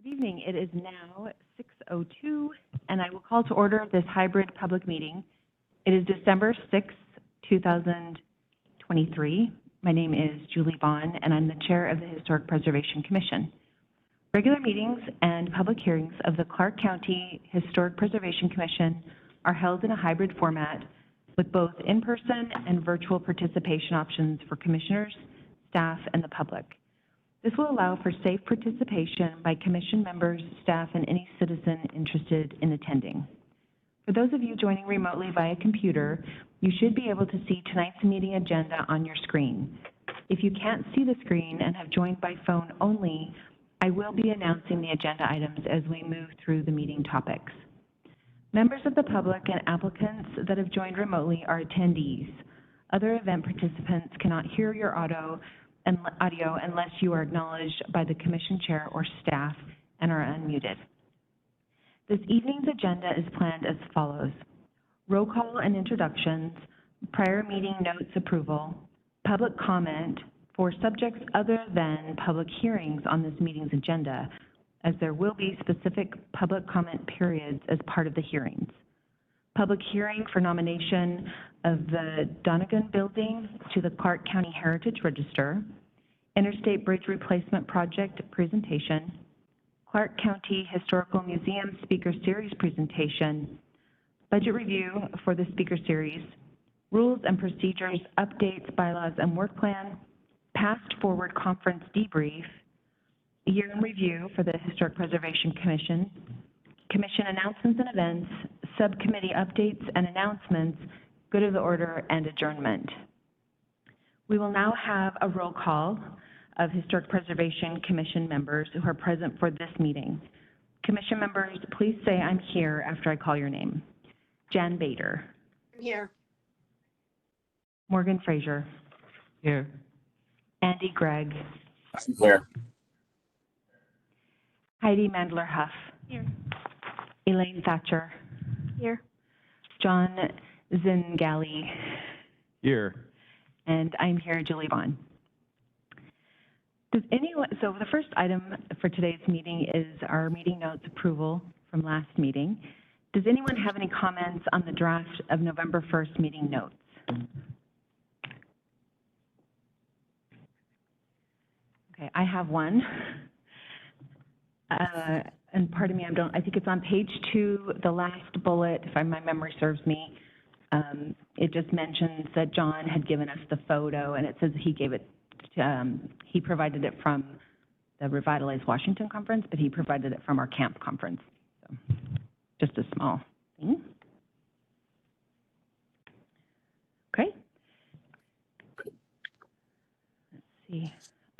Good evening. It is now 6:02, and I will call to order this hybrid public meeting. It is December 6th, 2023. My name is Julie Vaughn, and I'm the chair of the Historic Preservation Commission. Regular meetings and public hearings of the Clark County Historic Preservation Commission are held in a hybrid format with both in-person and virtual participation options for commissioners, staff, and the public. This will allow for safe participation by commission members, staff, and any citizen interested in attending. For those of you joining remotely via computer, you should be able to see tonight's meeting agenda on your screen. If you can't see the screen and have joined by phone only, I will be announcing the agenda items as we move through the meeting topics. Members of the public and applicants that have joined remotely are attendees. Other event participants cannot hear your audio unless you are acknowledged by the commission chair or staff and are unmuted. This evening's agenda is planned as follows: roll call and introductions, prior meeting notes approval, public comment for subjects other than public hearings on this meeting's agenda, as there will be specific public comment periods as part of the hearings. Public hearing for nomination of the Donegan Building to the Clark County Heritage Register, Interstate Bridge Replacement Project presentation, Clark County Historical Museum Speaker Series presentation, budget review for the speaker series, rules and procedures, updates, bylaws, and work plan, past forward conference debrief, year in review for the Historic Preservation Commission, commission announcements and events, subcommittee updates and announcements, good of the order, and adjournment. We will now have a roll call of Historic Preservation Commission members who are present for this meeting. Commission members, please say "I'm here" after I call your name. Jan Bader. Here. Morgan Fraser. Here. Andy Gregg. I'm here. Heidi Mandler Huff. Here. Elaine Thatcher. Here. John Zingali. Here. And I'm here, Julie Vaughn. So the first item for today's meeting is our meeting notes approval from last meeting. Does anyone have any comments on the draft of November 1st meeting notes? Okay, I have one. And pardon me, I think it's on page 2, the last bullet, if my memory serves me. It just mentions that John had given us the photo, and it says he gave it, he provided it from the Revitalize Washington conference, but he provided it from our camp conference. So just a small thing. Okay. Let's see.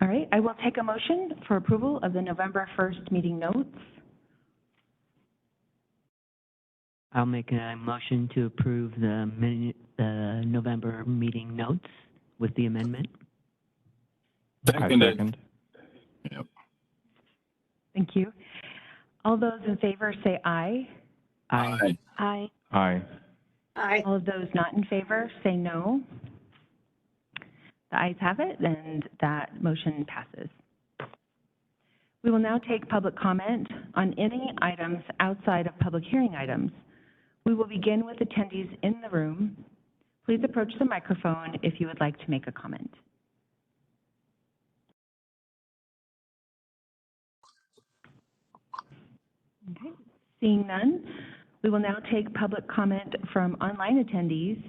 All right, I will take a motion for approval of the November 1st meeting notes. I'll make a motion to approve the November meeting notes with the amendment. Second. Yep. Thank you. All those in favor say aye. Aye. Aye. Aye. Aye. All of those not in favor say no. The ayes have it, and that motion passes. We will now take public comment on any items outside of public hearing items. We will begin with attendees in the room. Please approach the microphone if you would like to make a comment. Okay, seeing none, we will now take public comment from online attendees.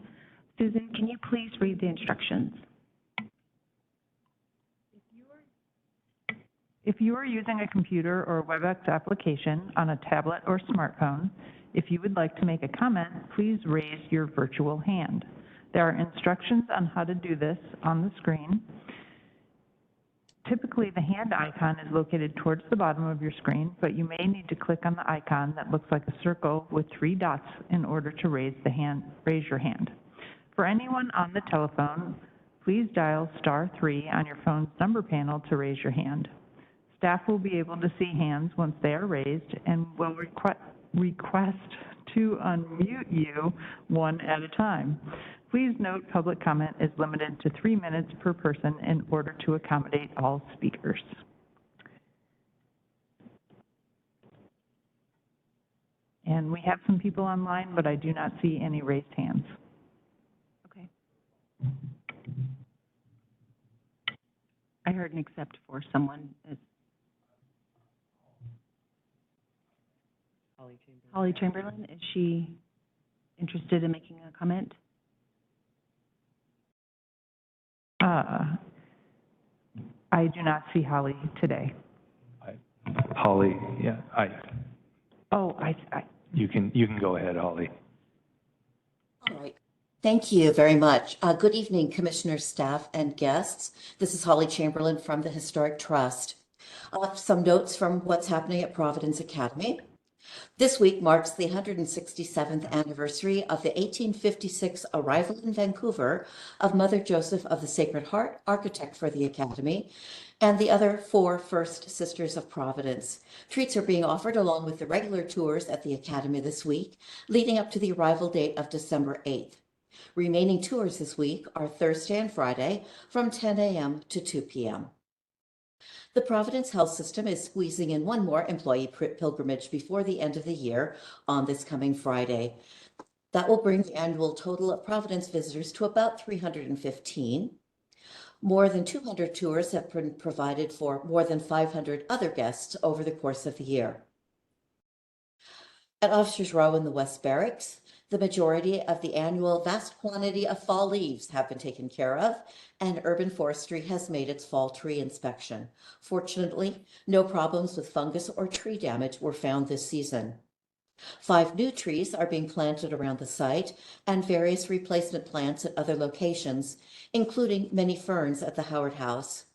Susan, can you please read the instructions? If you are using a computer or WebEx application on a tablet or smartphone, if you would like to make a comment, please raise your virtual hand. There are instructions on how to do this on the screen. Typically, the hand icon is located towards the bottom of your screen, but you may need to click on the icon that looks like a circle with 3 dots in order to raise your hand. For anyone on the telephone, please dial *3 on your phone's number panel to raise your hand. Staff will be able to see hands once they are raised and will request to unmute you one at a time. Please note public comment is limited to 3 minutes per person in order to accommodate all speakers. And we have some people online, but I do not see any raised hands. Okay. I heard an accept for someone. Holly Chamberlain, is she interested in making a comment? I do not see Holly today. Holly, yeah, Oh, you can go ahead, Holly. All right. Thank you very much. Good evening, Commissioners, staff, and guests. This is Holly Chamberlain from the Historic Trust. Some notes from what's happening at Providence Academy. This week marks the 167th anniversary of the 1856 arrival in Vancouver of Mother Joseph of the Sacred Heart, architect for the Academy, and the other 4 First Sisters of Providence. Treats are being offered along with the regular tours at the Academy this week, leading up to the arrival date of December 8th. Remaining tours this week are Thursday and Friday from 10 a.m. to 2 p.m. The Providence Health System is squeezing in one more employee pilgrimage before the end of the year on this coming Friday. That will bring the annual total of Providence visitors to about 315. More than 200 tours have been provided for more than 500 other guests over the course of the year. At Officers Row in the West Barracks, the majority of the annual vast quantity of fall leaves have been taken care of, and Urban Forestry has made its fall tree inspection. Fortunately, no problems with fungus or tree damage were found this season. 5 new trees are being planted around the site and various replacement plants at other locations, including many ferns at the Howard House.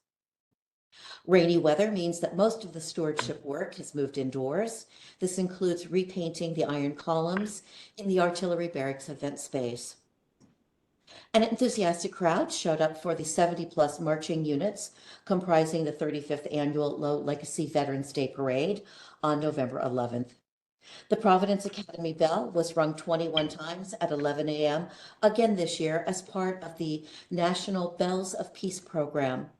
Rainy weather means that most of the stewardship work has moved indoors. This includes repainting the iron columns in the artillery barracks event space. An enthusiastic crowd showed up for the 70-plus marching units comprising the 35th Annual Low Legacy Veterans Day Parade on November 11th. The Providence Academy bell was rung 21 times at 11 a.m. again this year as part of the National Bells of Peace program.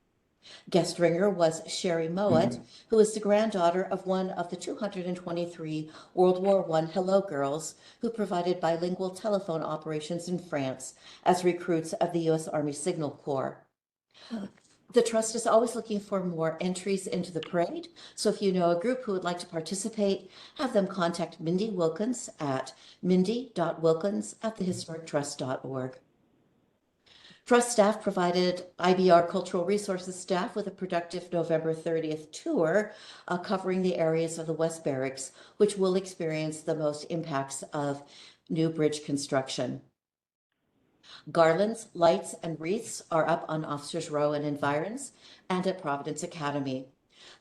Guest ringer was Sherry Mowat, who is the granddaughter of one of the 223 World War I Hello Girls who provided bilingual telephone operations in France as recruits of the U.S. Army Signal Corps. The Trust is always looking for more entries into the parade, so if you know a group who would like to participate, have them contact Mindy Wilkins at mindy.wilkins@thehistorictrust.org. Trust staff provided IBR Cultural Resources staff with a productive November 30th tour covering the areas of the West Barracks, which will experience the most impacts of new bridge construction. Garlands, lights, and wreaths are up on Officers Row and environs and at Providence Academy.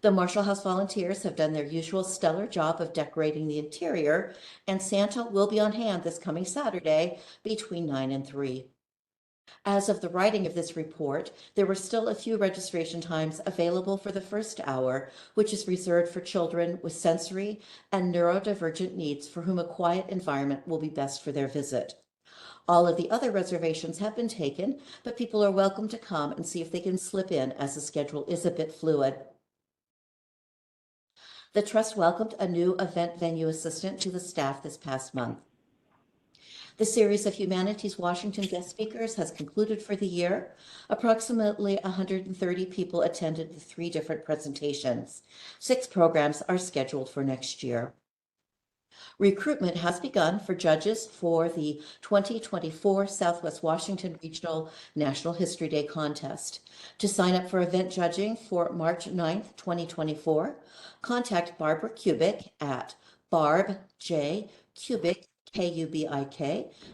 The Marshall House volunteers have done their usual stellar job of decorating the interior, and Santa will be on hand this coming Saturday between 9 and 3. As of the writing of this report, there were still a few registration times available for the first hour, which is reserved for children with sensory and neurodivergent needs for whom a quiet environment will be best for their visit. All of the other reservations have been taken, but people are welcome to come and see if they can slip in as the schedule is a bit fluid. The Trust welcomed a new event venue assistant to the staff this past month. The series of Humanities Washington guest speakers has concluded for the year. Approximately 130 people attended the 3 different presentations. 6 programs are scheduled for next year. Recruitment has begun for judges for the 2024 Southwest Washington Regional National History Day Contest. To sign up for event judging for March 9th, 2024, contact Barbara Kubik at barbjkubik, Kubik,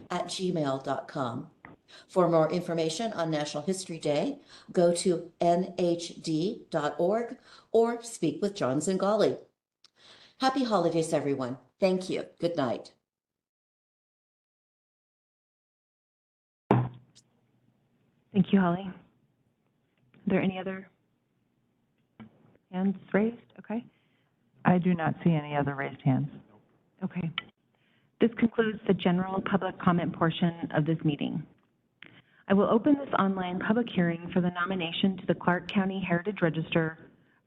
@gmail.com. For more information on National History Day, go to nhd.org or speak with John Zingali. Happy holidays, everyone. Thank you. Good night. Thank you, Holly. Are there any other hands raised? Okay. I do not see any other raised hands. Okay. This concludes the general public comment portion of this meeting. I will open this online public hearing for the nomination to the Clark County Heritage Register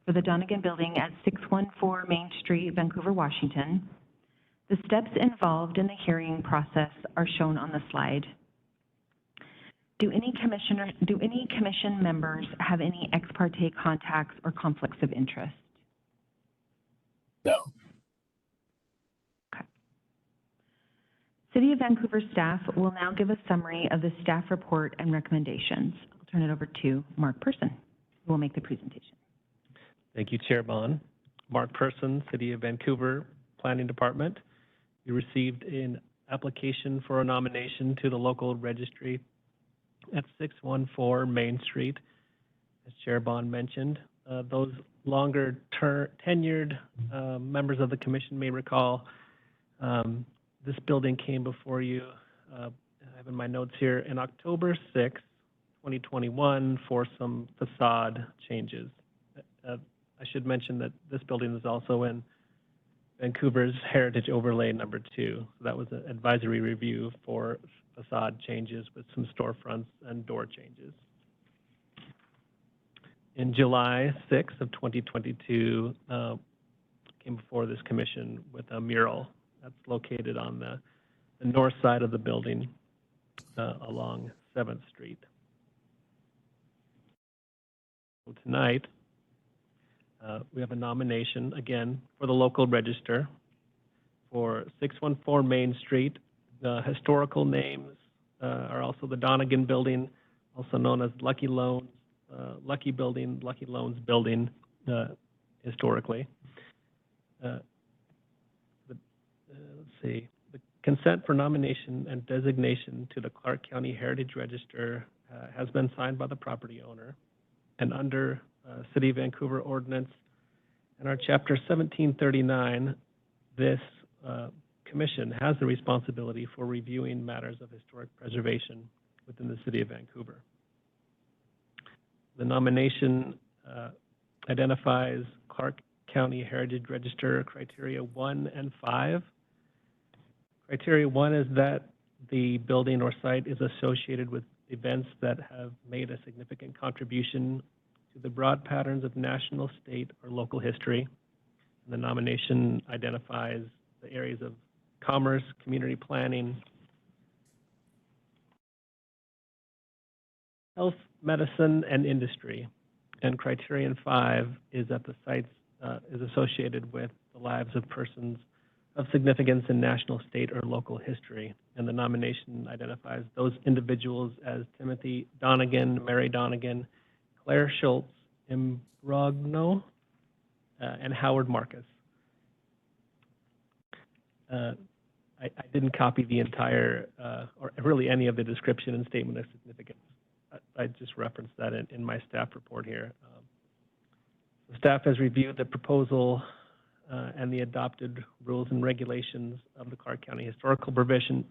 for the Donegan Building at 614 Main Street, Vancouver, Washington. The steps involved in the hearing process are shown on the slide. Do any commission members have any ex parte contacts or conflicts of interest? No. Okay. City of Vancouver staff will now give a summary of the staff report and recommendations. I'll turn it over to Mark Person, who will make the presentation. Thank you, Chair Bond. Mark Person, City of Vancouver Planning Department. You received an application for a nomination to the local registry at 614 Main Street. As Chair Bond mentioned, those longer tenured members of the commission may recall this building came before you, I have in my notes here, in October 6, 2021 for some facade changes. I should mention that this building is also in Vancouver's Heritage Overlay number 2. So that was an advisory review for facade changes with some storefronts and door changes. In July 6 of 2022, came before this commission with a mural that's located on the north side of the building along 7th Street. So tonight, we have a nomination, again, for the local register for 614 Main Street. The historical names are also the Donegan Building, also known as Lucky Loans Building, historically. Let's see. The consent for nomination and designation to the Clark County Heritage Register has been signed by the property owner, and under City of Vancouver Ordinance and our Chapter 1739, this commission has the responsibility for reviewing matters of historic preservation within the City of Vancouver. The nomination identifies Clark County Heritage Register criteria 1 and 5. Criteria 1 is that the building or site is associated with events that have made a significant contribution to the broad patterns of national, state, or local history. And the nomination identifies the areas of commerce, community planning, health, medicine, and industry. And criterion 5 is that the site is associated with the lives of persons of significance in national, state, or local history. And the nomination identifies those individuals as Timothy Donegan, Mary Donegan, Claire Schultz, Imbrogno, and Howard Marcus. I didn't copy the entire, or really any of the description and statement of significance. I just referenced that in my staff report here. The staff has reviewed the proposal and the adopted rules and regulations of the Clark County Historical Commission.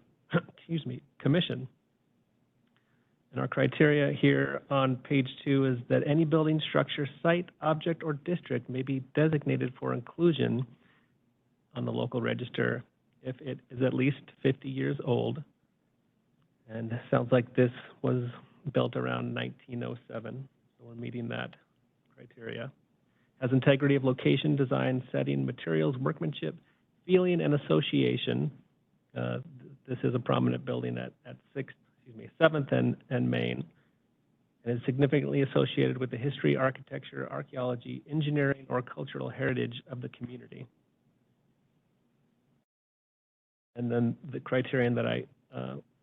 And our criteria here on page 2 is that any building, structure, site, object, or district may be designated for inclusion on the local register if it is at least 50 years old. And it sounds like this was built around 1907, so we're meeting that criteria. Has integrity of location, design, setting, materials, workmanship, feeling, and association. This is a prominent building at 7th and Main, and is significantly associated with the history, architecture, archaeology, engineering, or cultural heritage of the community. And then the criterion that I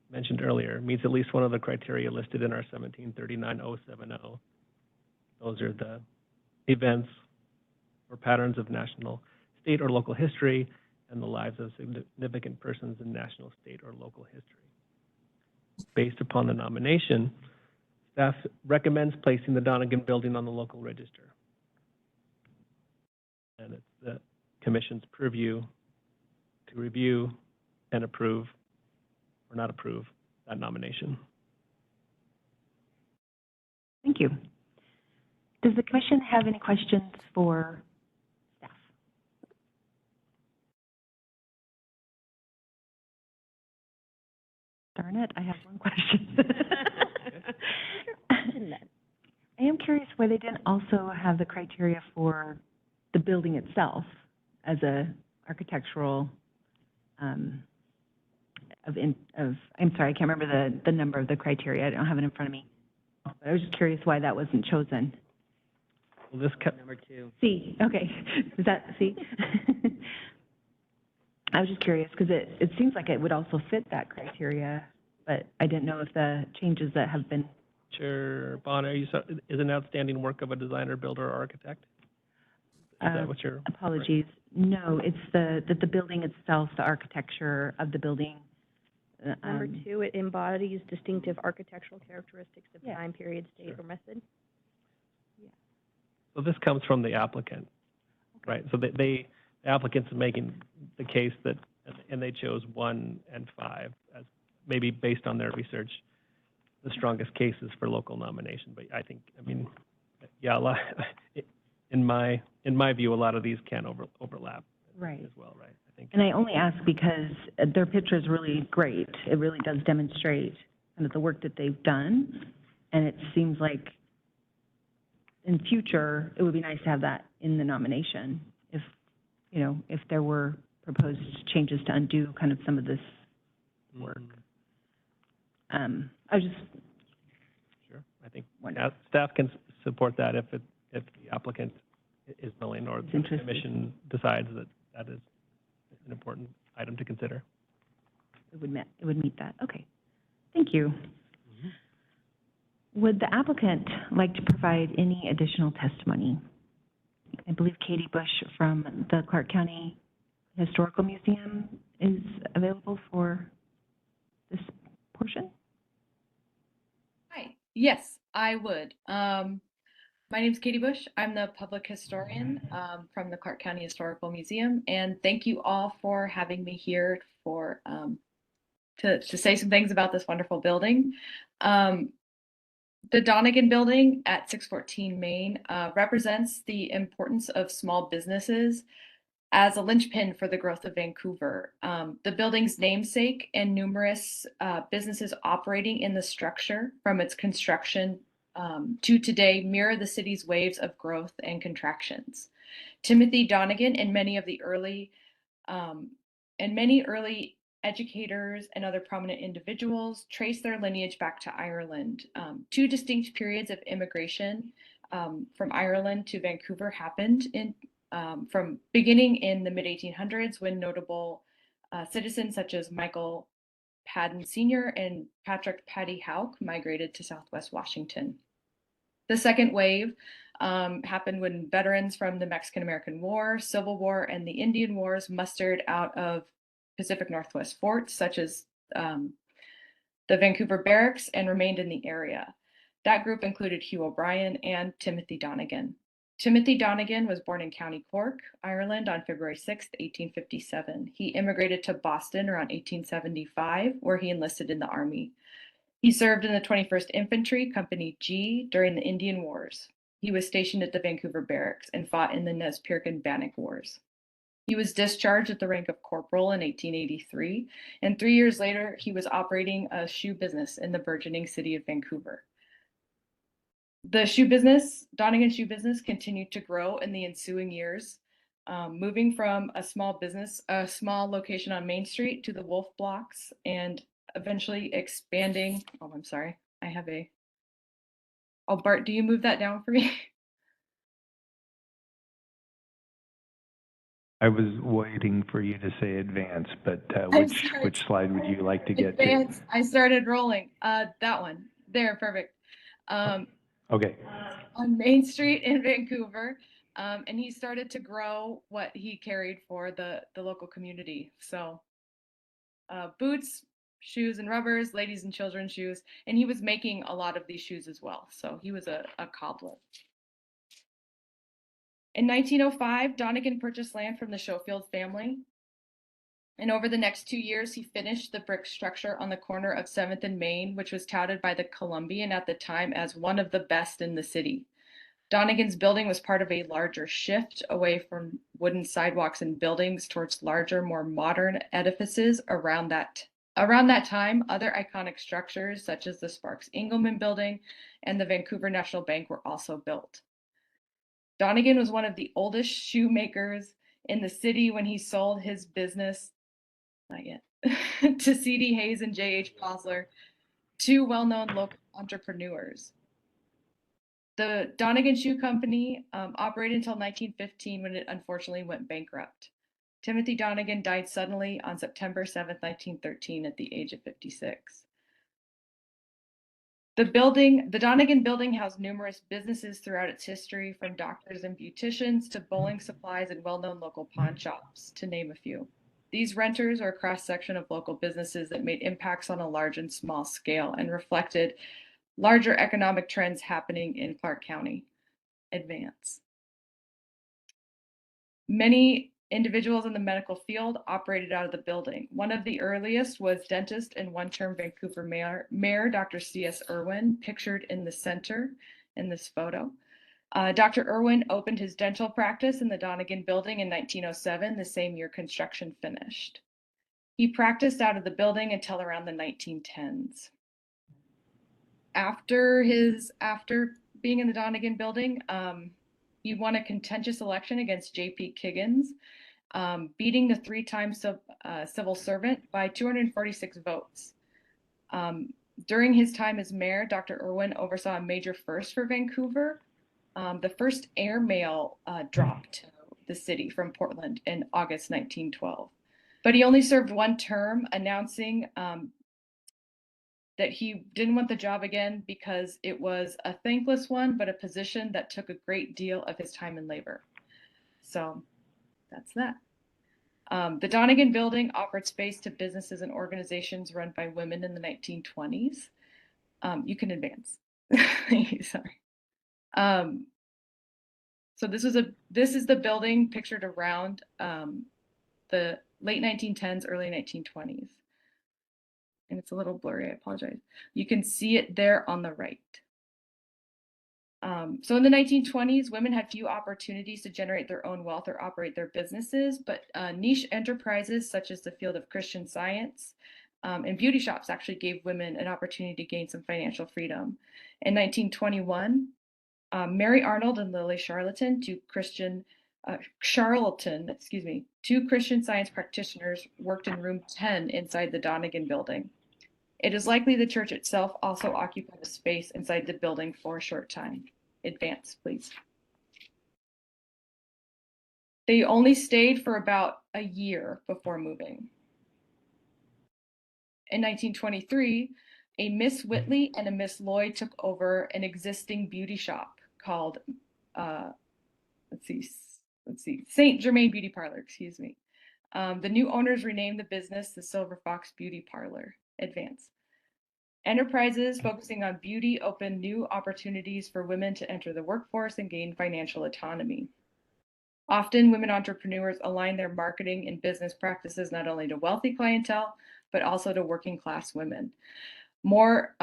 mentioned earlier meets at least one of the criteria listed in our 1739-070. Those are the events or patterns of national, state, or local history, and the lives of significant persons in national, state, or local history. Based upon the nomination, staff recommends placing the Donegan Building on the local register. And it's the Commission's purview to review and approve or not approve that nomination. Thank you. Does the Commission have any questions for staff? Darn it, I have one question. I am curious why they didn't also have the criteria for the building itself as a architectural I'm sorry, I can't remember the number of the criteria. I don't have it in front of me. But I was just curious why that wasn't chosen. Well, this Number 2. C, okay. Is that C? I was just curious because it seems like it would also fit that criteria, but I didn't know if the changes that have been, Chair Bonner, is an outstanding work of a designer, builder, or architect? Is that what you're? apologies. No, it's the building itself, the architecture of the building. Number 2, it embodies distinctive architectural characteristics of Yeah. time, period, state, Sure. or method. So this comes from the applicant, right? So the applicant's making the case that, and they chose 1 and 5 as maybe based on their research, the strongest cases for local nomination. But I think, I mean, yeah, in my view, a lot of these can overlap Right. as well, right? I think. And I only ask because their picture is really great. It really does demonstrate kind of the work that they've done. And it seems like in future, it would be nice to have that in the nomination if, you know, if there were proposed changes to undo kind of some of this work. I was just Sure, I think wondering. staff can support that if the applicant is willing or Is the interested. commission decides that that is an important item to consider. It would meet that. Okay. Thank you. Would the applicant like to provide any additional testimony? I believe Katie Bush from the Clark County Historical Museum is available for this portion. Hi. Yes, I would. My name's Katie Bush. I'm the public historian from the Clark County Historical Museum, and thank you all for having me here for to say some things about this wonderful building. The Donegan Building at 614 Main represents the importance of small businesses as a linchpin for the growth of Vancouver. The building's namesake and numerous businesses operating in the structure from its construction to today mirror the city's waves of growth and contractions. Timothy Donegan and many early educators and other prominent individuals trace their lineage back to Ireland. 2 distinct periods of immigration from Ireland to Vancouver happened from beginning in the mid-1800s when notable citizens such as Michael Padden Sr. and Patrick Paddy Houck migrated to Southwest Washington. The second wave happened when veterans from the Mexican-American War, Civil War, and the Indian Wars mustered out of Pacific Northwest forts such as the Vancouver Barracks and remained in the area. That group included Hugh O'Brien and Timothy Donegan. Timothy Donegan was born in County Cork, Ireland on February 6, 1857. He immigrated to Boston around 1875, where he enlisted in the Army. He served in the 21st Infantry, Company G, during the Indian Wars. He was stationed at the Vancouver Barracks and fought in the Nez Perce and Bannock Wars. He was discharged at the rank of corporal in 1883, and 3 years later, he was operating a shoe business in the burgeoning city of Vancouver. The Donegan shoe business continued to grow in the ensuing years, moving from a small location on Main Street to the Wolf Blocks and eventually expanding. Oh, I'm sorry. Oh, Bart, do you move that down for me? I was waiting for you to say advance, but I'm sorry. which slide would you like to get to? Advance. I started rolling. That one. There, perfect. Okay. On Main Street in Vancouver, and he started to grow what he carried for the local community. So boots, shoes and rubbers, ladies and children's shoes, and he was making a lot of these shoes as well. So he was a cobbler. In 1905, Donegan purchased land from the Schofield family. And over the next 2 years, he finished the brick structure on the corner of 7th and Main, which was touted by the Columbian at the time as one of the best in the city. Donegan's building was part of a larger shift away from wooden sidewalks and buildings towards larger, more modern edifices around that time. Other iconic structures, such as the Sparks Engelman Building and the Vancouver National Bank, were also built. Donegan was one of the oldest shoemakers in the city when he sold his business not yet, to C.D. Hayes and J.H. Posler, two well-known local entrepreneurs. The Donegan Shoe Company operated until 1915 when it unfortunately went bankrupt. Timothy Donegan died suddenly on September 7, 1913 at the age of 56. The Donegan Building housed numerous businesses throughout its history, from doctors and beauticians to bowling supplies and well-known local pawn shops, to name a few. These renters are a cross-section of local businesses that made impacts on a large and small scale and reflected larger economic trends happening in Clark County. Advance. Many individuals in the medical field operated out of the building. One of the earliest was dentist and one-term Vancouver Mayor Dr. C.S. Irwin, pictured in the center in this photo. Dr. Irwin opened his dental practice in the Donegan Building in 1907, the same year construction finished. He practiced out of the building until around the 1910s. After being in the Donegan Building, he won a contentious election against J.P. Kiggins, beating the three-time civil servant by 246 votes. During his time as mayor, Dr. Irwin oversaw a major first for Vancouver. The first airmail dropped to the city from Portland in August 1912. But he only served one term, announcing that he didn't want the job again because it was a thankless one, but a position that took a great deal of his time and labor. So that's that. The Donegan Building offered space to businesses and organizations run by women in the 1920s. You can advance. Sorry. So this is the building pictured around the late 1910s, early 1920s. And it's a little blurry, I apologize. You can see it there on the right. So in the 1920s, women had few opportunities to generate their own wealth or operate their businesses, but niche enterprises such as the field of Christian Science and beauty shops actually gave women an opportunity to gain some financial freedom. In 1921, Mary Arnold and Lily Charlton, two Christian Science practitioners, worked in room 10 inside the Donegan Building. It is likely the church itself also occupied a space inside the building for a short time. Advance, please. They only stayed for about a year before moving. In 1923, a Miss Whitley and a Miss Lloyd took over an existing beauty shop called, St. Germain Beauty Parlor, excuse me. The new owners renamed the business the Silver Fox Beauty Parlor. Advance. Enterprises focusing on beauty opened new opportunities for women to enter the workforce and gain financial autonomy. Often, women entrepreneurs align their marketing and business practices not only to wealthy clientele, but also to working class women. More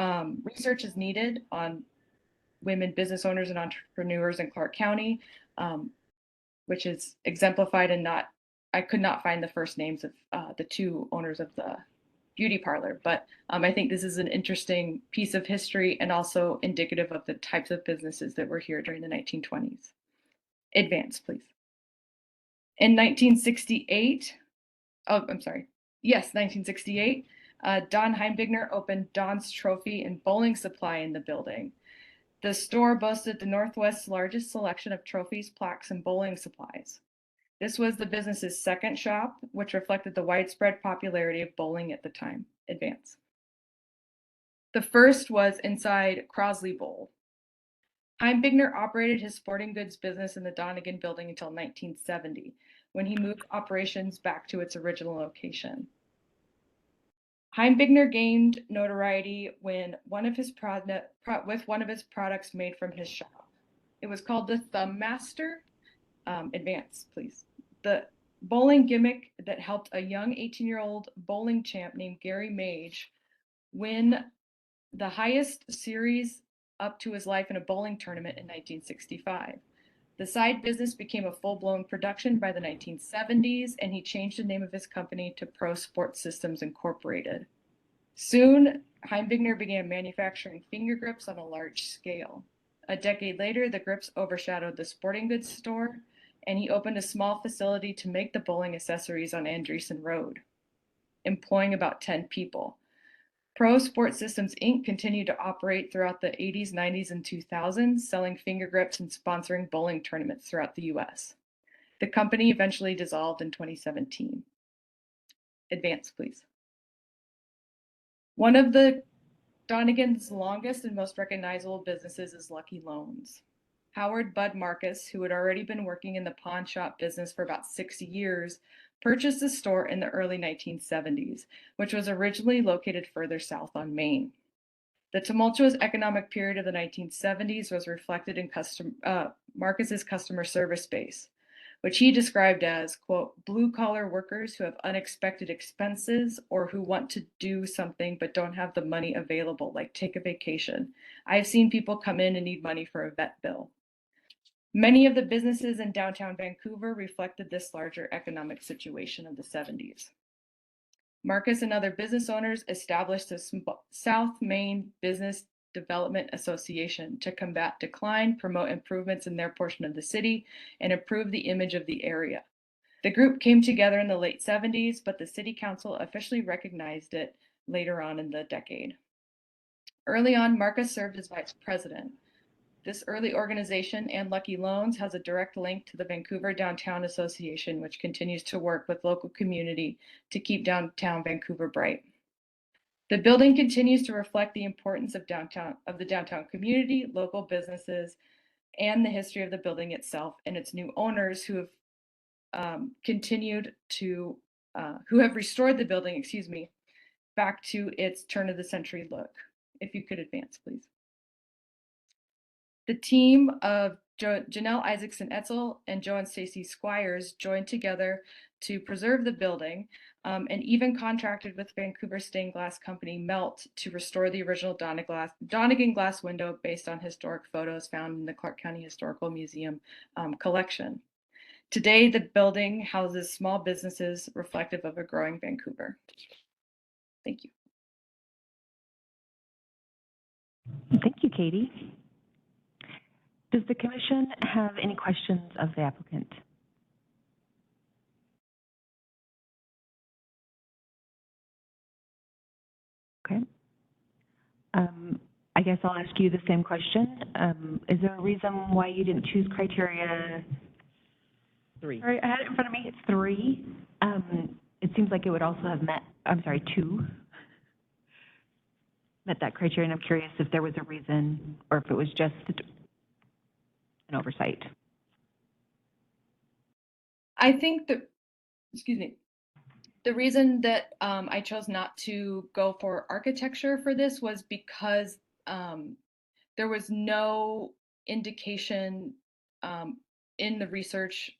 research is needed on women business owners and entrepreneurs in Clark County, which is exemplified in I could not find the first names of the two owners of the beauty parlor, but I think this is an interesting piece of history and also indicative of the types of businesses that were here during the 1920s. Advance, please. In 1968, 1968, Don Heimbigner opened Don's Trophy and Bowling Supply in the building. The store boasted the Northwest's largest selection of trophies, plaques, and bowling supplies. This was the business's second shop, which reflected the widespread popularity of bowling at the time. Advance. The first was inside Crosley Bowl. Heimbigner operated his sporting goods business in the Donegan Building until 1970, when he moved operations back to its original location. Heimbigner gained notoriety when one of his products made from his shop. It was called the Thumb Master. Advance, please. The bowling gimmick that helped a young 18-year-old bowling champ named Gary Mage win the highest series up to his life in a bowling tournament in 1965. The side business became a full-blown production by the 1970s, and he changed the name of his company to Pro Sports Systems Incorporated. Soon, Heimbigner began manufacturing finger grips on a large scale. A decade later, the grips overshadowed the sporting goods store, and he opened a small facility to make the bowling accessories on Andreessen Road. employing about 10 people. Pro Sports Systems, Inc. continued to operate throughout the 80s, 90s, and 2000s, selling finger grips and sponsoring bowling tournaments throughout the U.S. The company eventually dissolved in 2017. Advance, please. One of the Donegan's longest and most recognizable businesses is Lucky Loans. Howard Bud Marcus, who had already been working in the pawn shop business for about 60 years, purchased the store in the early 1970s, which was originally located further south on Main. The tumultuous economic period of the 1970s was reflected in Marcus's customer service base, which he described as, quote, blue-collar workers who have unexpected expenses or who want to do something but don't have the money available, like take a vacation. I've seen people come in and need money for a vet bill. Many of the businesses in downtown Vancouver reflected this larger economic situation of the 70s. Marcus and other business owners established the South Main Business Development Association to combat decline, promote improvements in their portion of the city, and improve the image of the area. The group came together in the late 70s, but the city council officially recognized it later on in the decade. Early on, Marcus served as vice president. This early organization and Lucky Loans has a direct link to the Vancouver Downtown Association, which continues to work with local community to keep downtown Vancouver bright. The building continues to reflect the importance of the downtown community, local businesses, and the history of the building itself and its new owners who have who have restored the building, back to its turn of the century look. If you could advance, please. The team of Janelle Isaacson Etzel and Joe and Stacy Squires joined together to preserve the building and even contracted with Vancouver stained glass company Melt to restore the original Donegan glass window based on historic photos found in the Clark County Historical Museum collection. Today, the building houses small businesses reflective of a growing Vancouver. Thank you. Thank you, Katie. Does the commission have any questions of the applicant? Okay. I guess I'll ask you the same question. Is there a reason why you didn't choose criteria 3. Sorry, I had it in front of me. It's 3. It seems like it would also have met, 2. Met that criteria, and I'm curious if there was a reason or if it was just an oversight. I think that, the reason that I chose not to go for architecture for this was because there was no indication in the research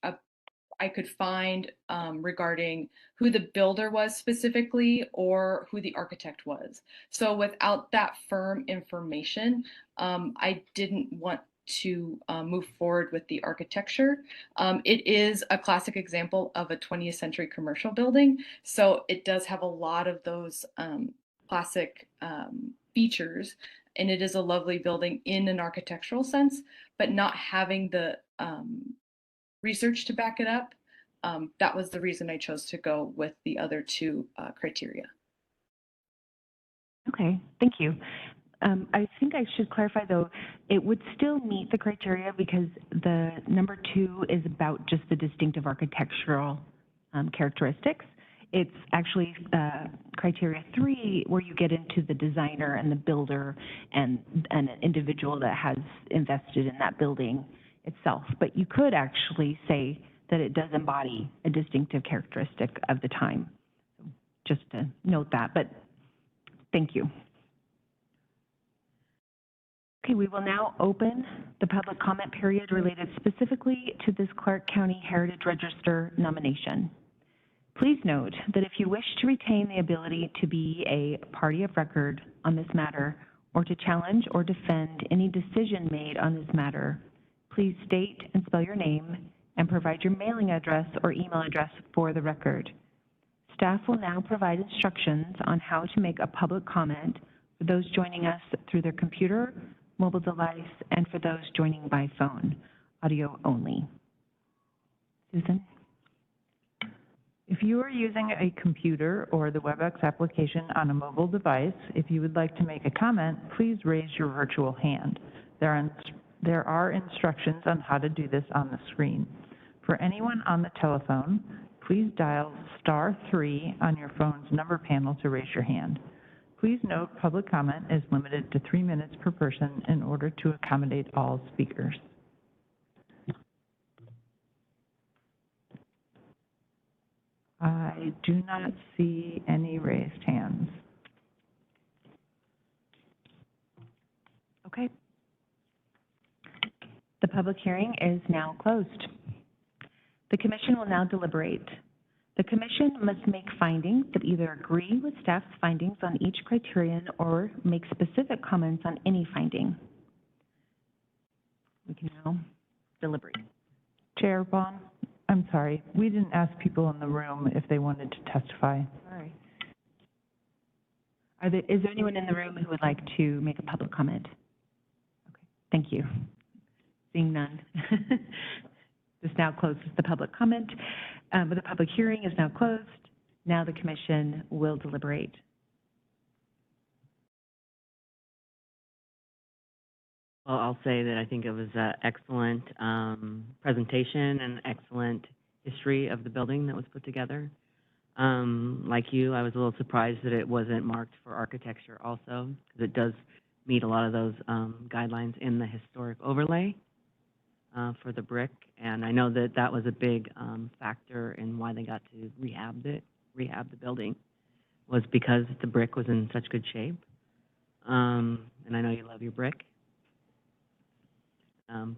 I could find regarding who the builder was specifically or who the architect was. So without that firm information, I didn't want to move forward with the architecture. It is a classic example of a 20th century commercial building. So it does have a lot of those classic features, and it is a lovely building in an architectural sense, but not having the research to back it up, that was the reason I chose to go with the other 2 criteria. Okay, thank you. I think I should clarify, though, it would still meet the criteria because the number 2 is about just the distinctive architectural characteristics. It's actually criteria 3 where you get into the designer and the builder and an individual that has invested in that building itself. But you could actually say that it does embody a distinctive characteristic of the time. Just to note that, but thank you. Okay, we will now open the public comment period related specifically to this Clark County Heritage Register nomination. Please note that if you wish to retain the ability to be a party of record on this matter or to challenge or defend any decision made on this matter, please state and spell your name and provide your mailing address or email address for the record. Staff will now provide instructions on how to make a public comment for those joining us through their computer, mobile device, and for those joining by phone, audio only. Susan? If you are using a computer or the WebEx application on a mobile device, if you would like to make a comment, please raise your virtual hand. There are instructions on how to do this on the screen. For anyone on the telephone, please dial *3 on your phone's number panel to raise your hand. Please note public comment is limited to 3 minutes per person in order to accommodate all speakers. I do not see any raised hands. Okay. The public hearing is now closed. The commission will now deliberate. The commission must make findings that either agree with staff's findings on each criterion or make specific comments on any finding. We can now deliberate. Chair Bond, I'm sorry, we didn't ask people in the room if they wanted to testify. Sorry. Is there anyone in the room who would like to make a public comment? Okay, thank you. Seeing none. This now closes the public comment. The public hearing is now closed. Now the commission will deliberate. Well, I'll say that I think it was an excellent presentation and excellent history of the building that was put together. Like you, I was a little surprised that it wasn't marked for architecture also, because it does meet a lot of those guidelines in the historic overlay for the brick. And I know that that was a big factor in why they got to rehab the building, was because the brick was in such good shape. And I know you love your brick.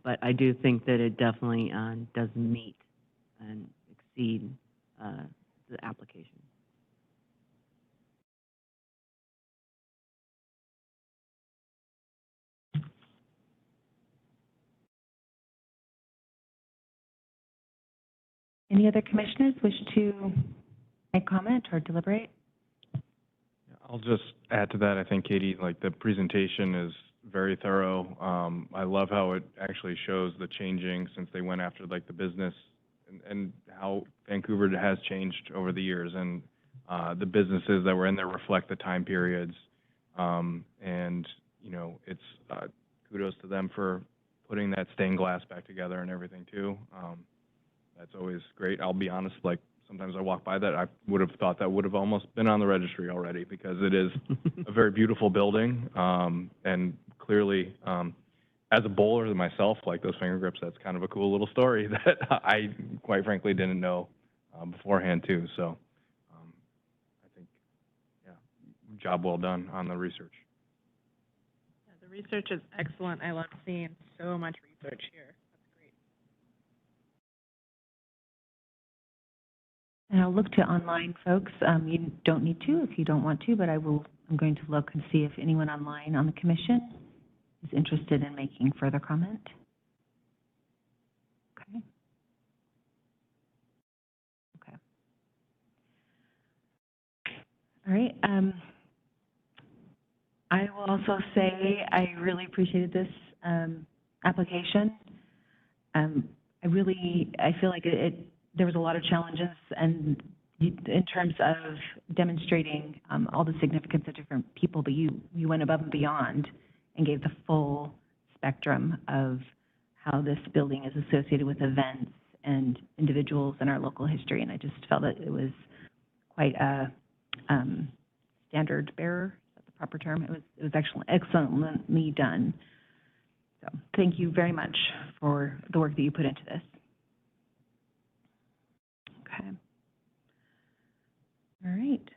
But I do think that it definitely does meet and exceed the application. Any other commissioners wish to make comment or deliberate? I'll just add to that. I think, Katie, like, the presentation is very thorough. I love how it actually shows the changing since they went after, like, the business and how Vancouver has changed over the years, and the businesses that were in there reflect the time periods. And, you know, it's kudos to them for putting that stained glass back together and everything, too. That's always great. I'll be honest, like, sometimes I walk by that, I would have thought that would have almost been on the registry already, because it is a very beautiful building. And clearly, as a bowler myself, like those finger grips, that's kind of a cool little story that I, quite frankly, didn't know beforehand, too. So I think, yeah, job well done on the research. Yeah, the research is excellent. I love seeing so much research here. And I'll look to online folks. You don't need to if you don't want to, but I'm going to look and see if anyone online on the commission is interested in making further comment. Okay. Okay. All right. I will also say I really appreciated this application. I feel like there was a lot of challenges, and in terms of demonstrating all the significance of different people, but you went above and beyond and gave the full spectrum of how this building is associated with events and individuals in our local history, and I just felt that it was quite a standard bearer, is that the proper term? It was excellently done. So thank you very much for the work that you put into this. Okay. All right.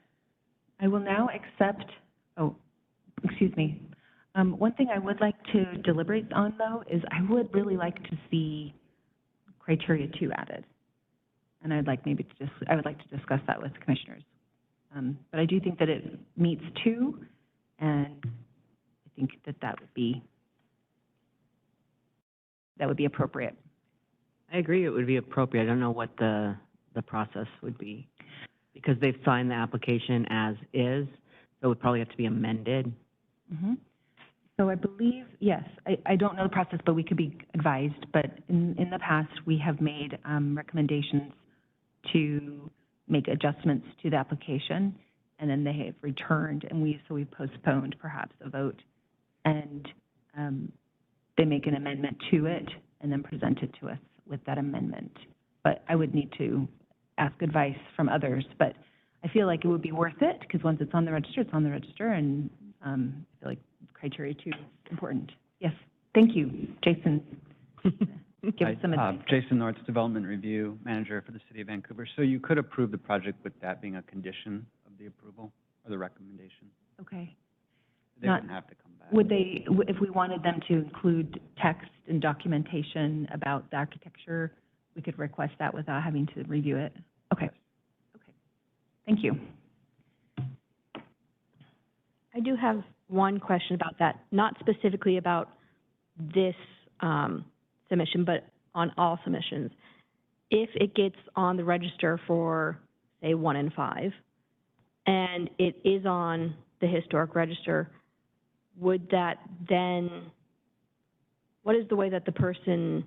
I will now accept, one thing I would like to deliberate on, though, is I would really like to see criteria 2 added. And I'd like I would like to discuss that with commissioners. But I do think that it meets 2, and I think that would be appropriate. I agree it would be appropriate. I don't know what the process would be, because they've signed the application as is, so it would probably have to be amended. Mm-hmm. So I believe, yes, I don't know the process, but we could be advised. But in the past, we have made recommendations to make adjustments to the application, and then they have returned, and we postponed perhaps a vote, and they make an amendment to it and then present it to us with that amendment. But I would need to ask advice from others, but I feel like it would be worth it, because once it's on the register, it's on the register, and I feel like criteria 2 is important. Yes, thank you, Jason. Give us some advice. Jason Nortz, Development Review Manager for the City of Vancouver. So you could approve the project with that being a condition of the approval or the recommendation? Okay. They wouldn't have to come back. Would they, if we wanted them to include text and documentation about the architecture, we could request that without having to review it? Okay. Okay. Thank you. I do have one question about that, not specifically about this submission, but on all submissions. If it gets on the register for, say, 1 and 5, and it is on the historic register, would that then, what is the way that the person,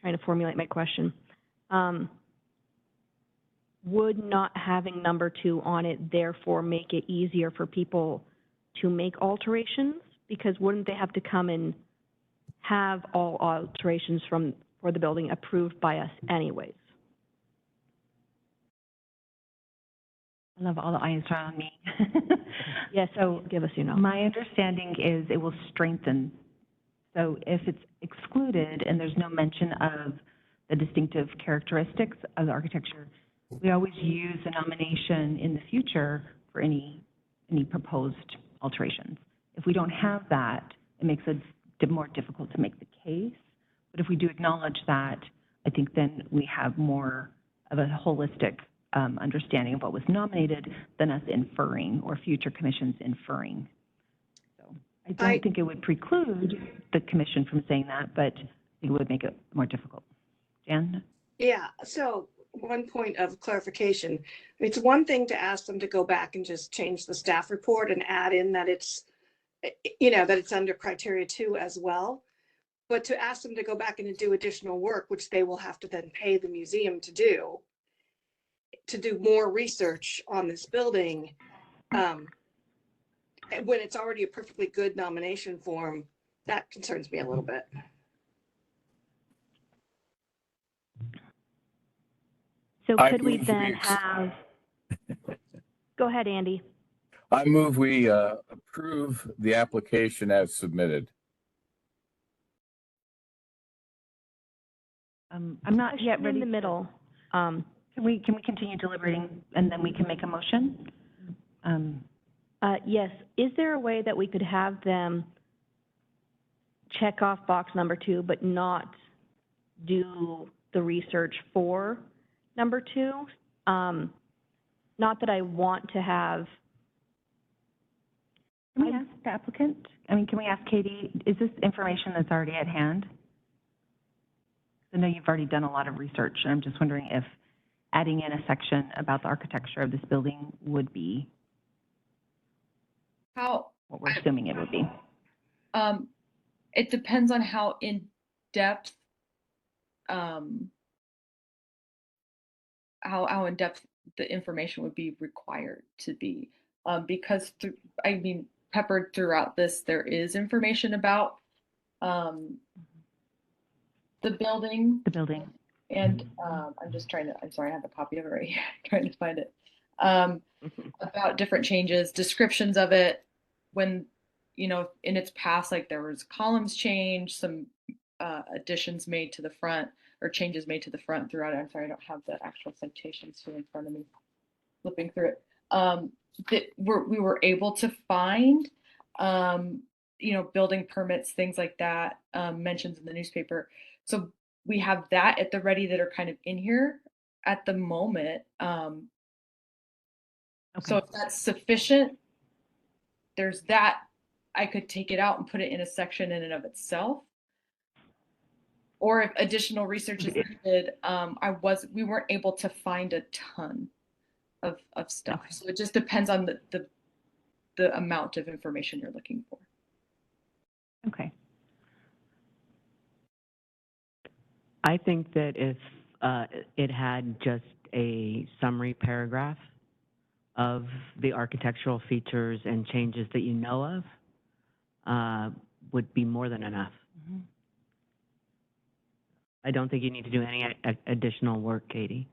trying to formulate my question, would not having number 2 on it therefore make it easier for people to make alterations? Because wouldn't they have to come and have all alterations for the building approved by us anyways? I love all the eyes around me. Yes, so give us your know. My understanding is it will strengthen. So if it's excluded and there's no mention of the distinctive characteristics of the architecture, we always use a nomination in the future for any proposed alterations. If we don't have that, it makes it more difficult to make the case. But if we do acknowledge that, I think then we have more of a holistic understanding of what was nominated than us inferring or future commissions inferring. So I don't think it would preclude the commission from saying that, but I think it would make it more difficult. Jan? Yeah, so one point of clarification. It's one thing to ask them to go back and just change the staff report and add in that it's, you know, that it's under criteria 2 as well. But to ask them to go back and do additional work, which they will have to then pay the museum to do more research on this building, when it's already a perfectly good nomination form, that concerns me a little bit. So could we then have, go ahead, Andy. I move we approve the application as submitted. I'm not yet ready. In the middle. Can we continue deliberating and then we can make a motion? Yes. Is there a way that we could have them check off box number 2, but not do the research for number 2? Not that I want to have. Can we ask the applicant? I mean, can we ask Katie, is this information that's already at hand? I know you've already done a lot of research, and I'm just wondering if adding in a section about the architecture of this building would be what we're assuming it would be. It depends on how in-depth, how in-depth the information would be required to be. Because, peppered throughout this, there is information about the building. The building. And I'm sorry, I have a copy of it right here, trying to find it. About different changes, descriptions of it, when, you know, in its past, like there was columns changed, some additions made to the front, or changes made to the front throughout it. I'm sorry, I don't have the actual citations here in front of me, flipping through it. That we were able to find, you know, building permits, things like that, mentions in the newspaper. So we have that at the ready that are kind of in here at the moment. Okay. So if that's sufficient, there's that. I could take it out and put it in a section in and of itself. Or if additional research is needed, we weren't able to find a ton of stuff. Okay. So it just depends on the amount of information you're looking for. Okay. I think that if it had just a summary paragraph of the architectural features and changes that you know of, would be more than enough. I don't think you need to do any additional work, Katie.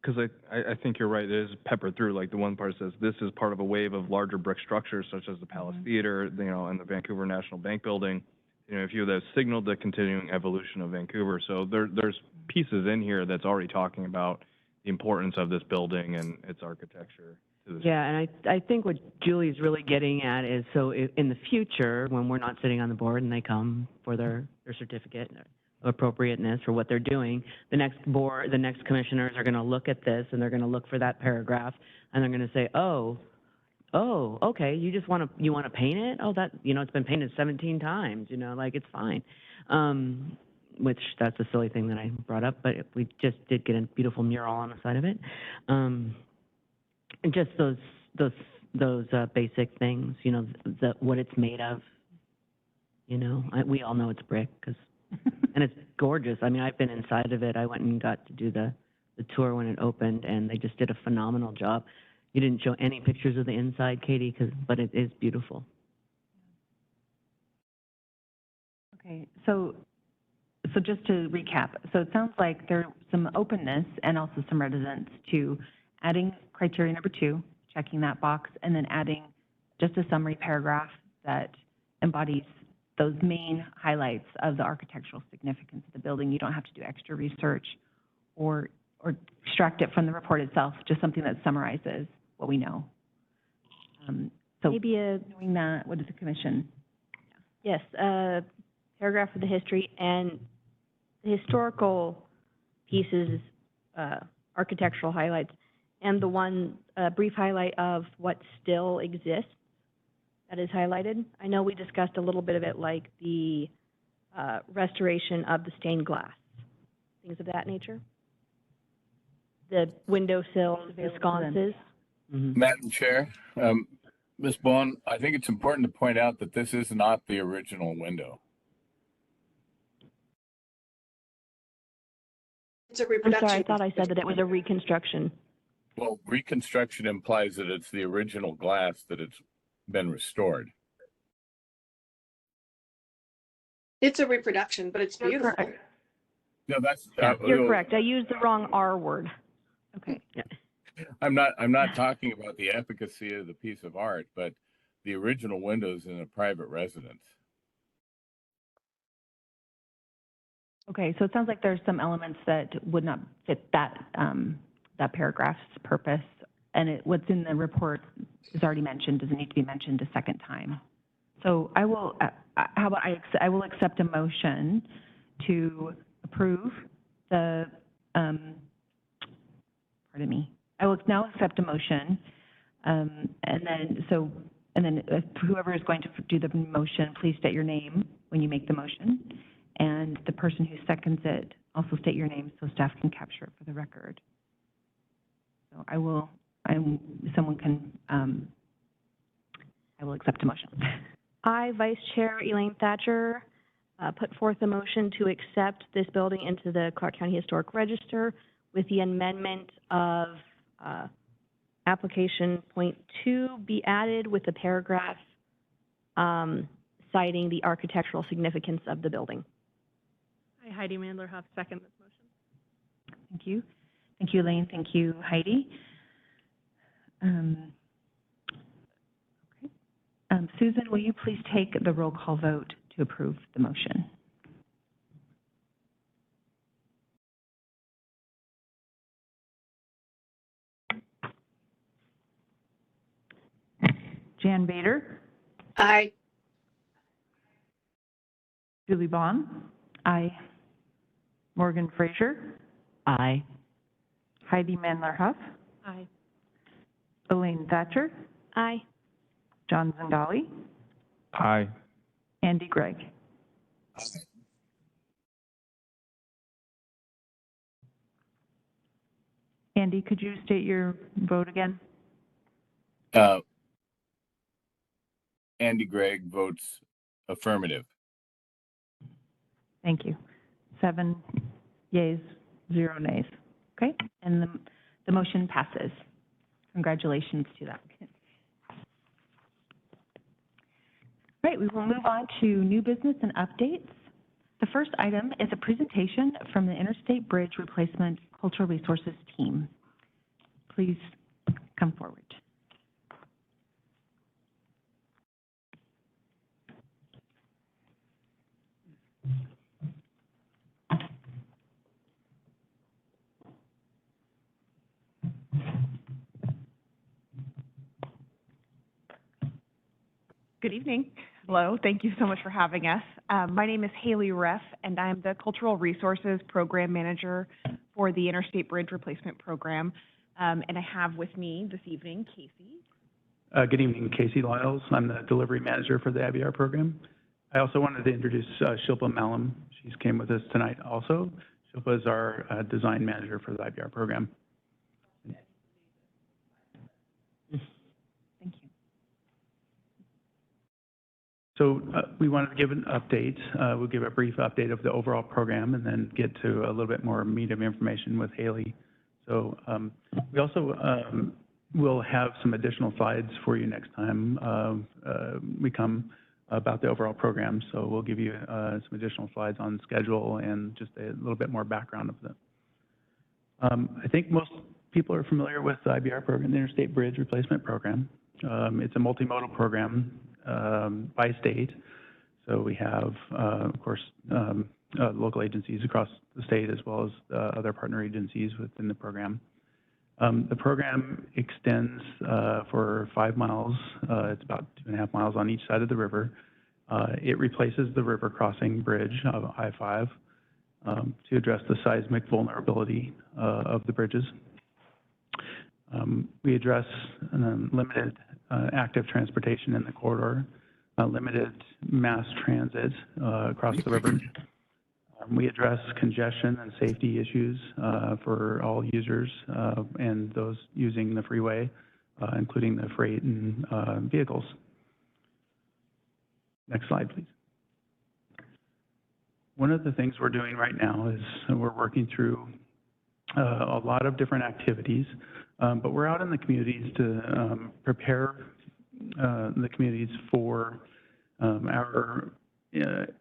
Because I think you're right, it is peppered through, like the one part says, this is part of a wave of larger brick structures such as the Palace Theater, you know, and the Vancouver National Bank Building. You know, if you have signaled the continuing evolution of Vancouver. So there's pieces in here that's already talking about the importance of this building and its architecture to this. Yeah, and I think what Julie's really getting at is, so in the future, when we're not sitting on the board and they come for their certificate of appropriateness for what they're doing, the next commissioners are going to look at this and they're going to look for that paragraph and they're going to say, oh, okay, you want to paint it? Oh, that, you know, it's been painted 17 times, you know, like it's fine. Which that's a silly thing that I brought up, but we just did get a beautiful mural on the side of it. And just those basic things, you know, what it's made of. You know, we all know it's brick, and it's gorgeous. I mean, I've been inside of it. I went and got to do the tour when it opened, and they just did a phenomenal job. You didn't show any pictures of the inside, Katie, but it is beautiful. Okay, so just to recap, so it sounds like there's some openness and also some reticence to adding criteria number 2, checking that box, and then adding just a summary paragraph that embodies those main highlights of the architectural significance of the building. You don't have to do extra research or extract it from the report itself, just something that summarizes what we know. So Maybe knowing that, what is the commission? yes, a paragraph of the history and the historical pieces, architectural highlights, and the one brief highlight of what still exists that is highlighted. I know we discussed a little bit of it, like the restoration of the stained glass, things of that nature. The windowsills, the sconces. Madam Chair, Ms. Bowen, I think it's important to point out that this is not the original window. It's a I'm reproduction. sorry, I thought I said that it was a reconstruction. Well, reconstruction implies that it's the original glass that it's been restored. It's a reproduction, but it's beautiful. No, that's You're correct. I used the wrong R word. Okay. Yeah. I'm not talking about the efficacy of the piece of art, but the original windows in a private residence. Okay, so it sounds like there's some elements that would not fit that that paragraph's purpose, and what's in the report is already mentioned, doesn't need to be mentioned a second time. So I will, how about I will accept a motion to approve the, pardon me, I will now accept a motion, and then whoever is going to do the motion, please state your name when you make the motion, and the person who seconds it also state your name so staff can capture it for the record. So I will accept a motion. I, Vice Chair Elaine Thatcher, put forth a motion to accept this building into the Clark County Historic Register with the amendment of application point 2 be added with the paragraph citing the architectural significance of the building. I, Heidi Mandler, have second this motion. Thank you. Thank you, Elaine. Thank you, Heidi. Susan, will you please take the roll call vote to approve the motion? Jan Bader, Aye. Julie Bond, Aye. Morgan Fraser, Aye. Heidi Mandler Huff, Aye. Elaine Thatcher, Aye. John Zingali, Aye. Andy Gregg. Andy, could you state your vote again? Andy Gregg votes affirmative. Thank you. 7 yeas, 0 nays. Okay, and The motion passes. Congratulations to the applicant. All right, we will move on to new business and updates. The first item is a presentation from the Interstate Bridge Replacement Cultural Resources team. Please come forward. Good evening. Hello. Thank you so much for having us. My name is Haley Reff, and I'm the Cultural Resources Program Manager for the Interstate Bridge Replacement Program. And I have with me this evening Casey. Good evening, Casey Lyles. I'm the Delivery Manager for the IBR program. I also wanted to introduce Shilpa Malam. She's came with us tonight also. Shilpa is our Design Manager for the IBR program. Thank you. So we wanted to give an update. We'll give a brief update of the overall program and then get to a little bit more meat of information with Haley. So we also will have some additional slides for you next time we come about the overall program. So we'll give you some additional slides on schedule and just a little bit more background of them. I think most people are familiar with the IBR program, the Interstate Bridge Replacement Program. It's a multimodal program by state. So we have, of course, local agencies across the state as well as other partner agencies within the program. The program extends for 5 miles. It's about 2.5 miles on each side of the river. It replaces the river crossing bridge of I-5 to address the seismic vulnerability of the bridges. We address limited active transportation in the corridor, limited mass transit across the river. We address congestion and safety issues for all users and those using the freeway, including the freight and vehicles. Next slide, please. One of the things we're doing right now is we're working through a lot of different activities, but we're out in the communities to prepare the communities for our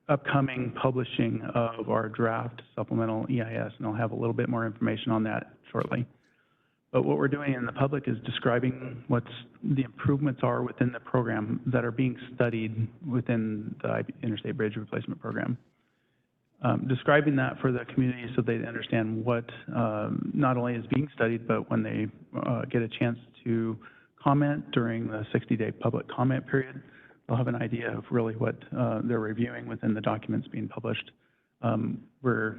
upcoming publishing of our draft supplemental EIS, and I'll have a little bit more information on that shortly. But what we're doing in the public is describing what the improvements are within the program that are being studied within the Interstate Bridge Replacement Program. Describing that for the community so they understand what not only is being studied, but when they get a chance to comment during the 60-day public comment period, they'll have an idea of really what they're reviewing within the documents being published. We're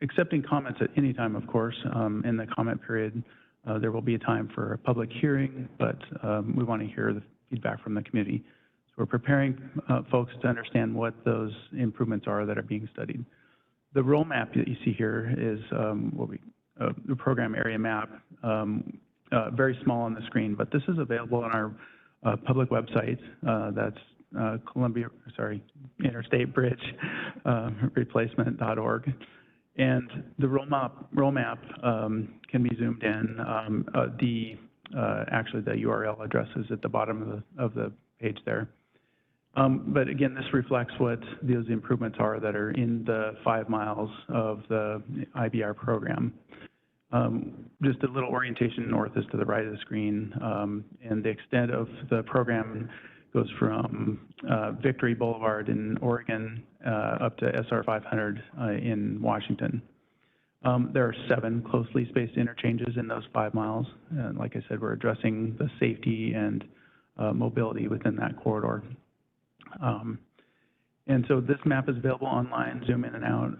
accepting comments at any time, of course. In the comment period, there will be a time for a public hearing, but we want to hear the feedback from the community. So we're preparing folks to understand what those improvements are that are being studied. The role map that you see here is the program area map, very small on the screen, but this is available on our public website. That's Interstate Bridge Replacement.org. And the role map can be zoomed in. Actually, the URL address is at the bottom of the page there. But again, this reflects what those improvements are that are in the 5 miles of the IBR program. Just a little orientation north is to the right of the screen, and the extent of the program goes from Victory Boulevard in Oregon up to SR 500 in Washington. There are 7 closely spaced interchanges in those 5 miles. And like I said, we're addressing the safety and mobility within that corridor. And so this map is available online, zoom in and out,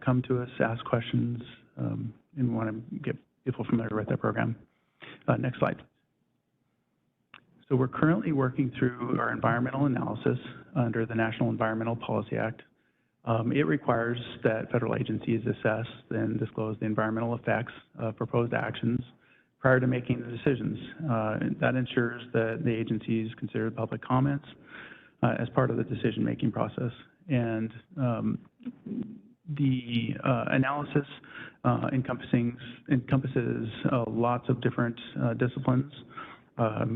come to us, ask questions, and we want to get people familiar with that program. Next slide. So we're currently working through our environmental analysis under the National Environmental Policy Act. It requires that federal agencies assess and disclose the environmental effects of proposed actions prior to making the decisions. That ensures that the agencies consider public comments as part of the decision-making process. And The analysis encompasses lots of different disciplines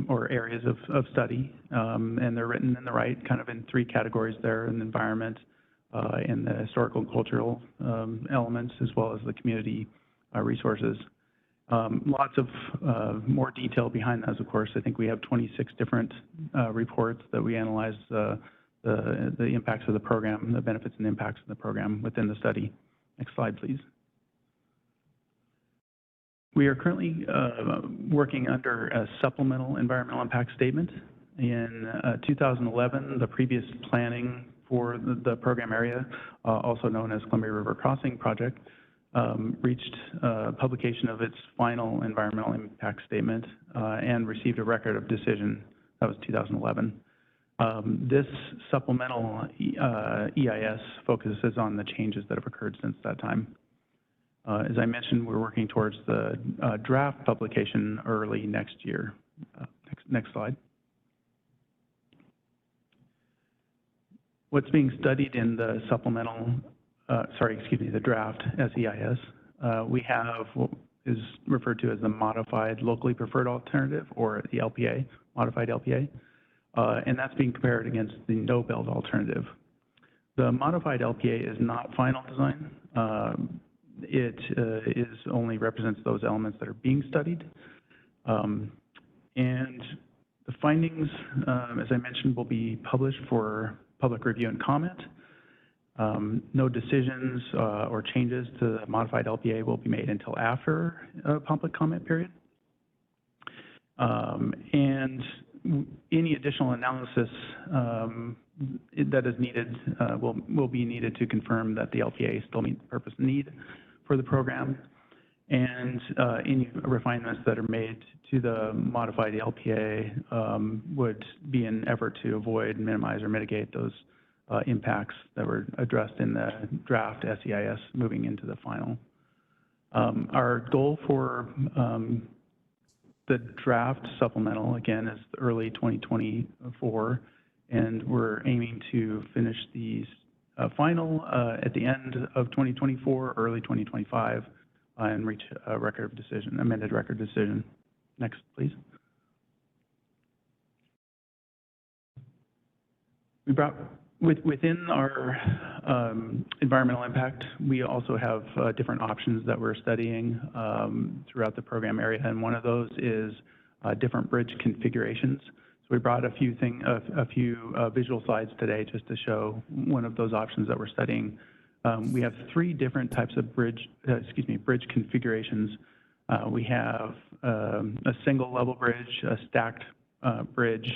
or areas of study, and they're written in the right kind of in three categories there: in the environment, in the historical and cultural elements, as well as the community resources. Lots of more detail behind those, of course. I think we have 26 different reports that we analyze the impacts of the program, the benefits and impacts of the program within the study. Next slide, please. We are currently working under a supplemental environmental impact statement. In 2011, the previous planning for the program area, also known as Columbia River Crossing Project, reached publication of its final environmental impact statement and received a record of decision. That was 2011. This supplemental EIS focuses on the changes that have occurred since that time. As I mentioned, we're working towards the draft publication early next year. Next slide. What's being studied in the the draft SEIS, we have what is referred to as the modified locally preferred alternative, or the LPA, modified LPA, and that's being compared against the no-build alternative. The modified LPA is not final design. It only represents those elements that are being studied. And the findings, as I mentioned, will be published for public review and comment. No decisions or changes to the modified LPA will be made until after a public comment period. And any additional analysis that is needed will be needed to confirm that the LPA still meets the purpose and need for the program. And any refinements that are made to the modified LPA would be an effort to avoid, minimize, or mitigate those impacts that were addressed in the draft SEIS moving into the final. Our goal for the draft supplemental, again, is early 2024, and we're aiming to finish these final at the end of 2024, early 2025, and reach a record of decision, amended record decision. Next, please. Within our environmental impact, we also have different options that we're studying throughout the program area, and one of those is different bridge configurations. So we brought a few visual slides today just to show one of those options that we're studying. We have three different types of bridge configurations. We have a single level bridge, a stacked bridge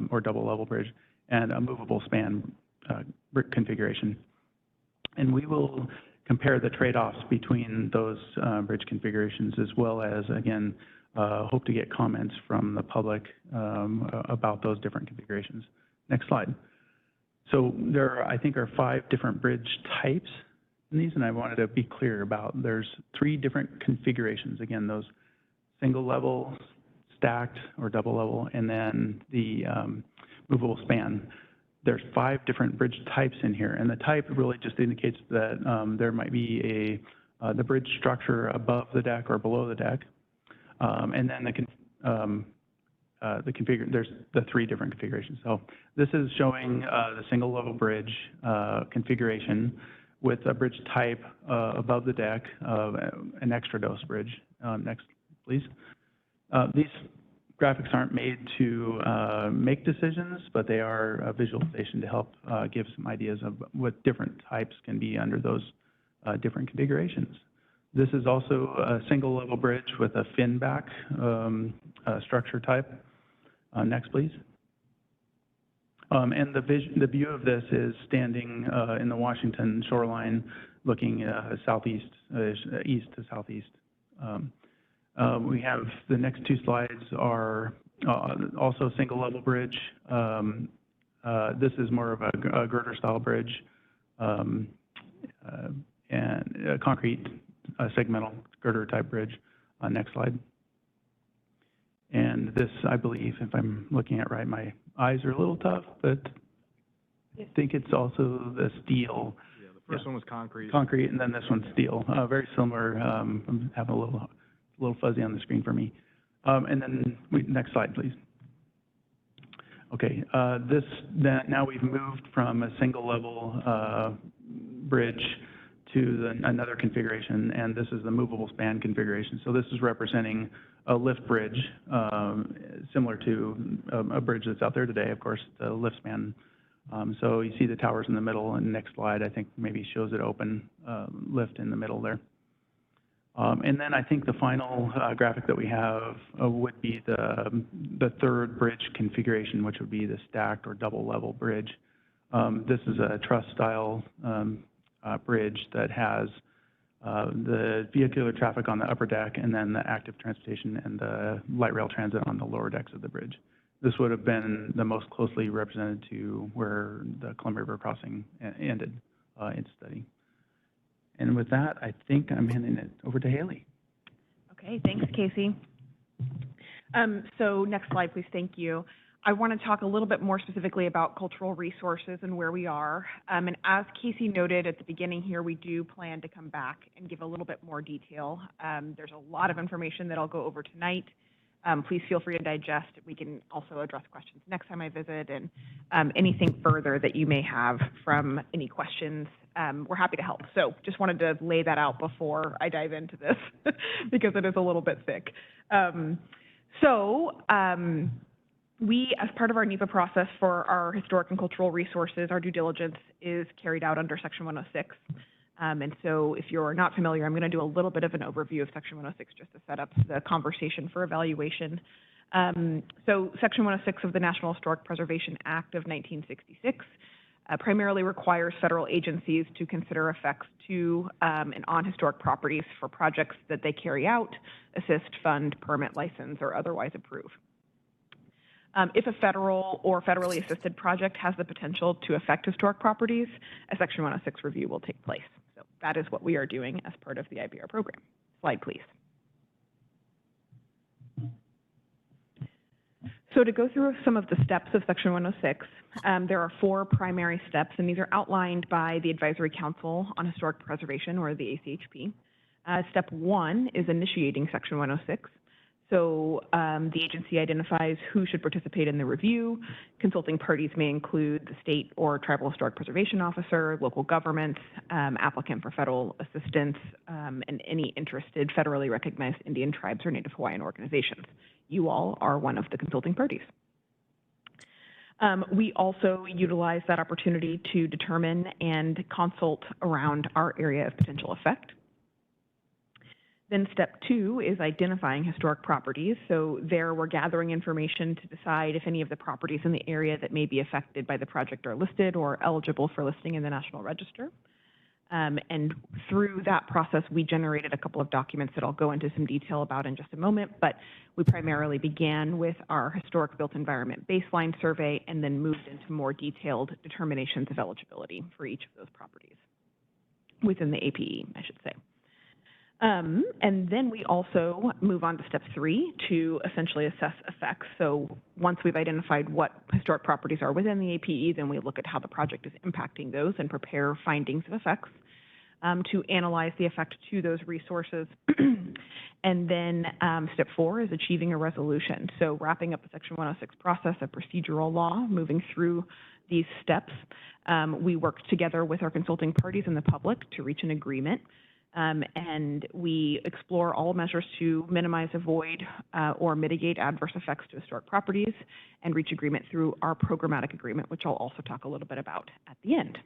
or double level bridge, and a movable span configuration. And we will compare the trade-offs between those bridge configurations, as well as, again, hope to get comments from the public about those different configurations. Next slide. So there, I think, are 5 different bridge types in these, and I wanted to be clear about there's 3 different configurations. Again, those single level, stacked, or double level, and then the movable span. There's 5 different bridge types in here, and the type really just indicates that there might be the bridge structure above the deck or below the deck, and then there's the 3 different configurations. So this is showing the single level bridge configuration with a bridge type above the deck, an extra dose bridge. Next, please. These graphics aren't made to make decisions, but they are a visualization to help give some ideas of what different types can be under those different configurations. This is also a single level bridge with a fin back structure type. Next, please. And the view of this is standing in the Washington shoreline, looking southeast, east to southeast. We have the next 2 slides are also single level bridge. This is more of a girder style bridge and a concrete segmental girder type bridge. Next slide. And this, I believe, if I'm looking at right, my eyes are a little tough, but I think it's also the steel First one was concrete. Concrete, and then this one's steel. Very similar. I'm having a little fuzzy on the screen for me. And then next slide, please. Okay, now we've moved from a single level bridge to another configuration, and this is the movable span configuration. So this is representing a lift bridge, similar to a bridge that's out there today, of course, the lift span. So you see the towers in the middle, and the next slide, I think, maybe shows it open lift in the middle there. And then I think the final graphic that we have would be the third bridge configuration, which would be the stacked or double level bridge. This is a truss style bridge that has the vehicular traffic on the upper deck and then the active transportation and the light rail transit on the lower decks of the bridge. This would have been the most closely represented to where the Columbia River crossing ended in study. And with that, I think I'm handing it over to Haley. Okay, thanks, Casey. So next slide, please. Thank you. I want to talk a little bit more specifically about cultural resources and where we are. And as Casey noted at the beginning here, we do plan to come back and give a little bit more detail. There's a lot of information that I'll go over tonight. Please feel free to digest. We can also address questions next time I visit, and anything further that you may have from any questions, we're happy to help. So just wanted to lay that out before I dive into this because it is a little bit thick. We, as part of our NEPA process for our historic and cultural resources, our due diligence is carried out under Section 106. And so if you're not familiar, I'm going to do a little bit of an overview of Section 106 just to set up the conversation for evaluation. So Section 106 of the National Historic Preservation Act of 1966 primarily requires federal agencies to consider effects to and on historic properties for projects that they carry out, assist, fund, permit, license, or otherwise approve. If a federal or federally assisted project has the potential to affect historic properties, a Section 106 review will take place. So that is what we are doing as part of the IBR program. Slide, please. So to go through some of the steps of Section 106, there are 4 primary steps, and these are outlined by the Advisory Council on Historic Preservation, or the ACHP. Step 1 is initiating Section 106. So the agency identifies who should participate in the review. Consulting parties may include the state or tribal historic preservation officer, local governments, applicant for federal assistance, and any interested federally recognized Indian tribes or Native Hawaiian organizations. You all are one of the consulting parties. We also utilize that opportunity to determine and consult around our area of potential effect. Then step 2 is identifying historic properties. So there we're gathering information to decide if any of the properties in the area that may be affected by the project are listed or eligible for listing in the National Register. And through that process, we generated a couple of documents that I'll go into some detail about in just a moment, but we primarily began with our historic built environment baseline survey and then moved into more detailed determinations of eligibility for each of those properties within the APE, I should say. And then we also move on to step 3 to essentially assess effects. So once we've identified what historic properties are within the APE, then we look at how the project is impacting those and prepare findings of effects to analyze the effect to those resources. And then step 4 is achieving a resolution. So wrapping up the Section 106 process of procedural law, moving through these steps, we work together with our consulting parties and the public to reach an agreement. And we explore all measures to minimize, avoid, or mitigate adverse effects to historic properties and reach agreement through our programmatic agreement, which I'll also talk a little bit about at the end.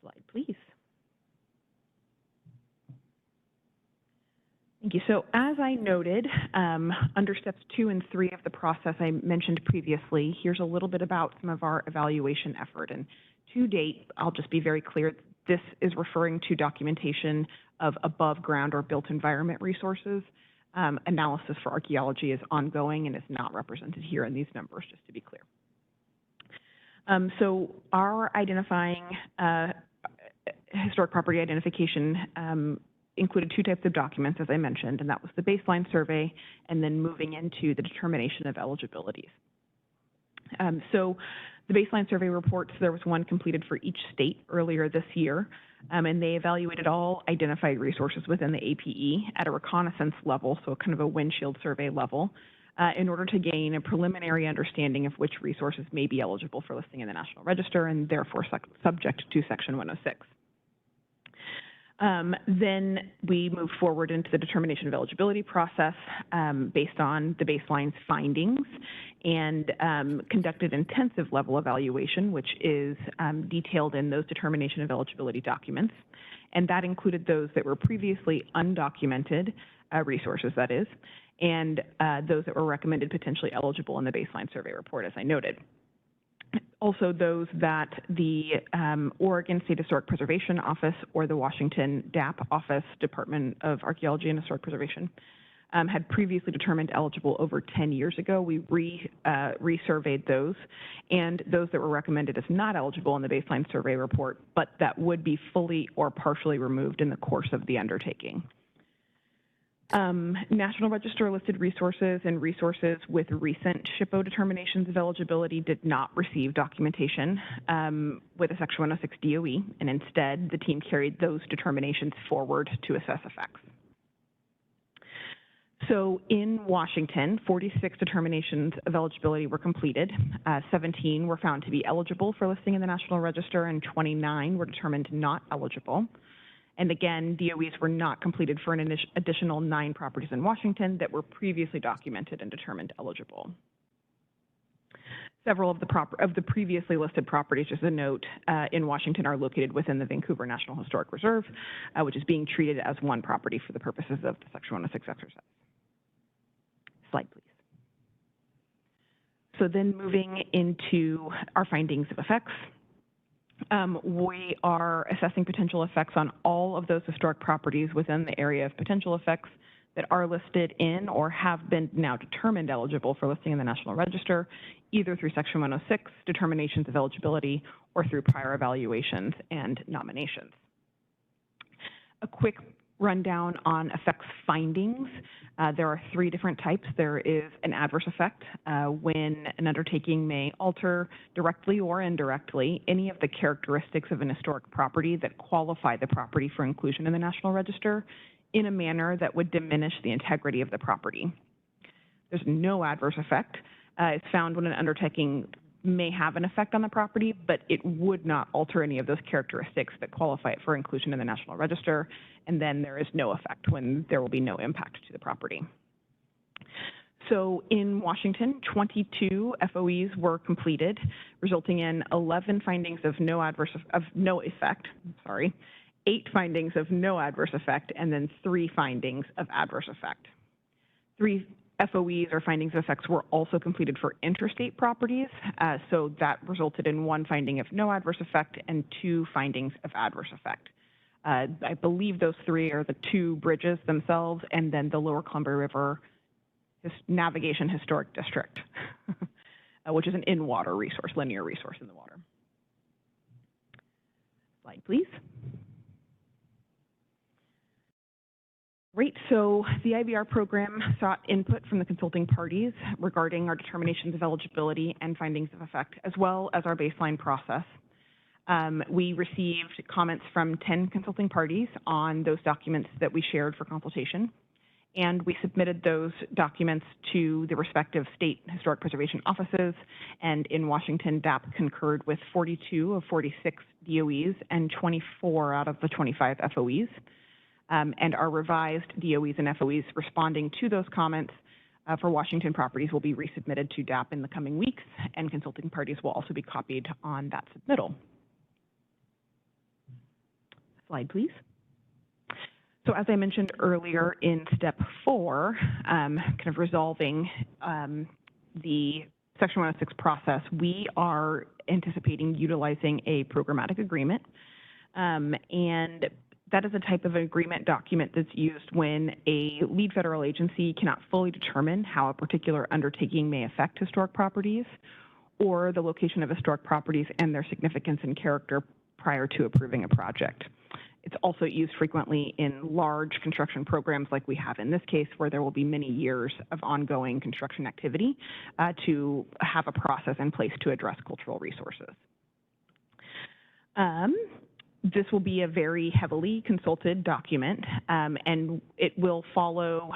Slide, please. Thank you. So as I noted, under steps 2 and 3 of the process I mentioned previously, here's a little bit about some of our evaluation effort. And to date, I'll just be very clear, this is referring to documentation of above ground or built environment resources. Analysis for archaeology is ongoing and is not represented here in these numbers, just to be clear. So our identifying historic property identification included 2 types of documents, as I mentioned, and that was the baseline survey and then moving into the determination of eligibilities. So The baseline survey reports, there was one completed for each state earlier this year, and they evaluated all identified resources within the APE at a reconnaissance level, so kind of a windshield survey level, in order to gain a preliminary understanding of which resources may be eligible for listing in the National Register and therefore subject to Section 106. Then we moved forward into the determination of eligibility process based on the baseline's findings and conducted intensive level evaluation, which is detailed in those determination of eligibility documents. And that included those that were previously undocumented resources, that is, and those that were recommended potentially eligible in the baseline survey report, as I noted. Also those that the Oregon State Historic Preservation Office or the Washington DAP Office, Department of Archaeology and Historic Preservation, had previously determined eligible over 10 years ago. We resurveyed those, and those that were recommended as not eligible in the baseline survey report, but that would be fully or partially removed in the course of the undertaking. National Register listed resources and resources with recent SHPO determinations of eligibility did not receive documentation with a Section 106 DOE, and instead the team carried those determinations forward to assess effects. So in Washington, 46 determinations of eligibility were completed. 17 were found to be eligible for listing in the National Register, and 29 were determined not eligible. And again, DOEs were not completed for an additional 9 properties in Washington that were previously documented and determined eligible. Several of the previously listed properties, just a note, in Washington are located within the Vancouver National Historic Reserve, which is being treated as one property for the purposes of the Section 106 exercise. Slide, please. So then moving into our findings of effects. We are assessing potential effects on all of those historic properties within the area of potential effects that are listed in or have been now determined eligible for listing in the National Register, either through Section 106 determinations of eligibility or through prior evaluations and nominations. A quick rundown on effects findings. There are 3 different types. There is an adverse effect when an undertaking may alter directly or indirectly any of the characteristics of an historic property that qualify the property for inclusion in the National Register in a manner that would diminish the integrity of the property. There's no adverse effect. It's found when an undertaking may have an effect on the property, but it would not alter any of those characteristics that qualify it for inclusion in the National Register, and then there is no effect when there will be no impact to the property. So in Washington, 22 FOEs were completed, resulting in 11 findings of no effect, 8 findings of no adverse effect, and then 3 findings of adverse effect. 3 FOEs or findings of effects were also completed for interstate properties, so that resulted in 1 finding of no adverse effect and 2 findings of adverse effect. I believe those 3 are the 2 bridges themselves and then the Lower Columbia River Navigation Historic District, which is an in-water resource, linear resource in the water. Slide, please. Great, so the IVR program sought input from the consulting parties regarding our determinations of eligibility and findings of effect, as well as our baseline process. We received comments from 10 consulting parties on those documents that we shared for consultation, and we submitted those documents to the respective state historic preservation offices, and in Washington, DAP concurred with 42 of 46 DOEs and 24 out of the 25 FOEs. And our revised DOEs and FOEs responding to those comments for Washington properties will be resubmitted to DAP in the coming weeks, and consulting parties will also be copied on that submittal. Slide, please. So as I mentioned earlier, in step 4, kind of resolving the Section 106 process, we are anticipating utilizing a programmatic agreement, and that is a type of agreement document that's used when a lead federal agency cannot fully determine how a particular undertaking may affect historic properties or the location of historic properties and their significance and character prior to approving a project. it's also used frequently in large construction programs like we have in this case, where there will be many years of ongoing construction activity to have a process in place to address cultural resources. This will be a very heavily consulted document, and it will follow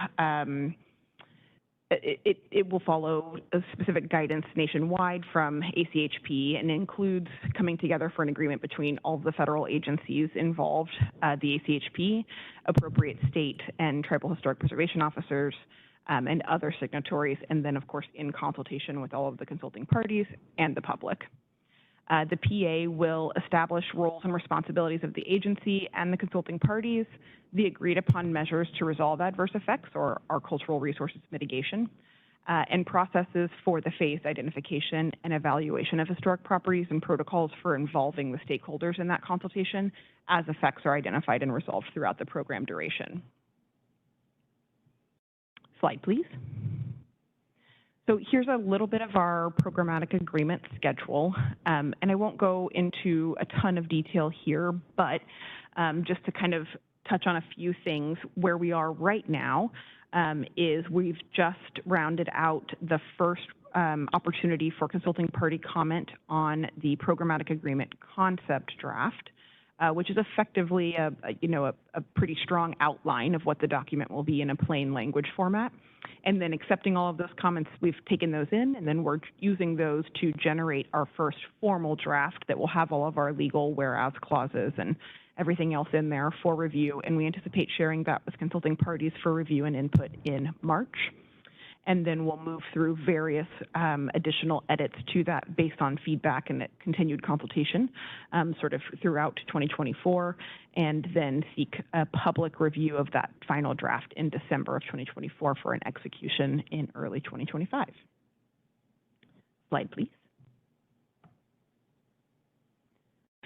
it will follow a specific guidance nationwide from ACHP and includes coming together for an agreement between all of the federal agencies involved, the ACHP, appropriate state and tribal historic preservation officers, and other signatories, and then, of course, in consultation with all of the consulting parties and the public. The PA will establish roles and responsibilities of the agency and the consulting parties, the agreed upon measures to resolve adverse effects or our cultural resources mitigation, and processes for the phased identification and evaluation of historic properties and protocols for involving the stakeholders in that consultation as effects are identified and resolved throughout the program duration. Slide, please. So here's a little bit of our programmatic agreement schedule, and I won't go into a ton of detail here, but just to kind of touch on a few things, where we are right now is we've just rounded out the first opportunity for consulting party comment on the programmatic agreement concept draft, which is effectively a pretty strong outline of what the document will be in a plain language format. And then accepting all of those comments, we've taken those in, and then we're using those to generate our first formal draft that will have all of our legal whereas clauses and everything else in there for review. And we anticipate sharing that with consulting parties for review and input in March. And then we'll move through various additional edits to that based on feedback and continued consultation sort of throughout 2024, and then seek a public review of that final draft in December of 2024 for an execution in early 2025. Slide, please.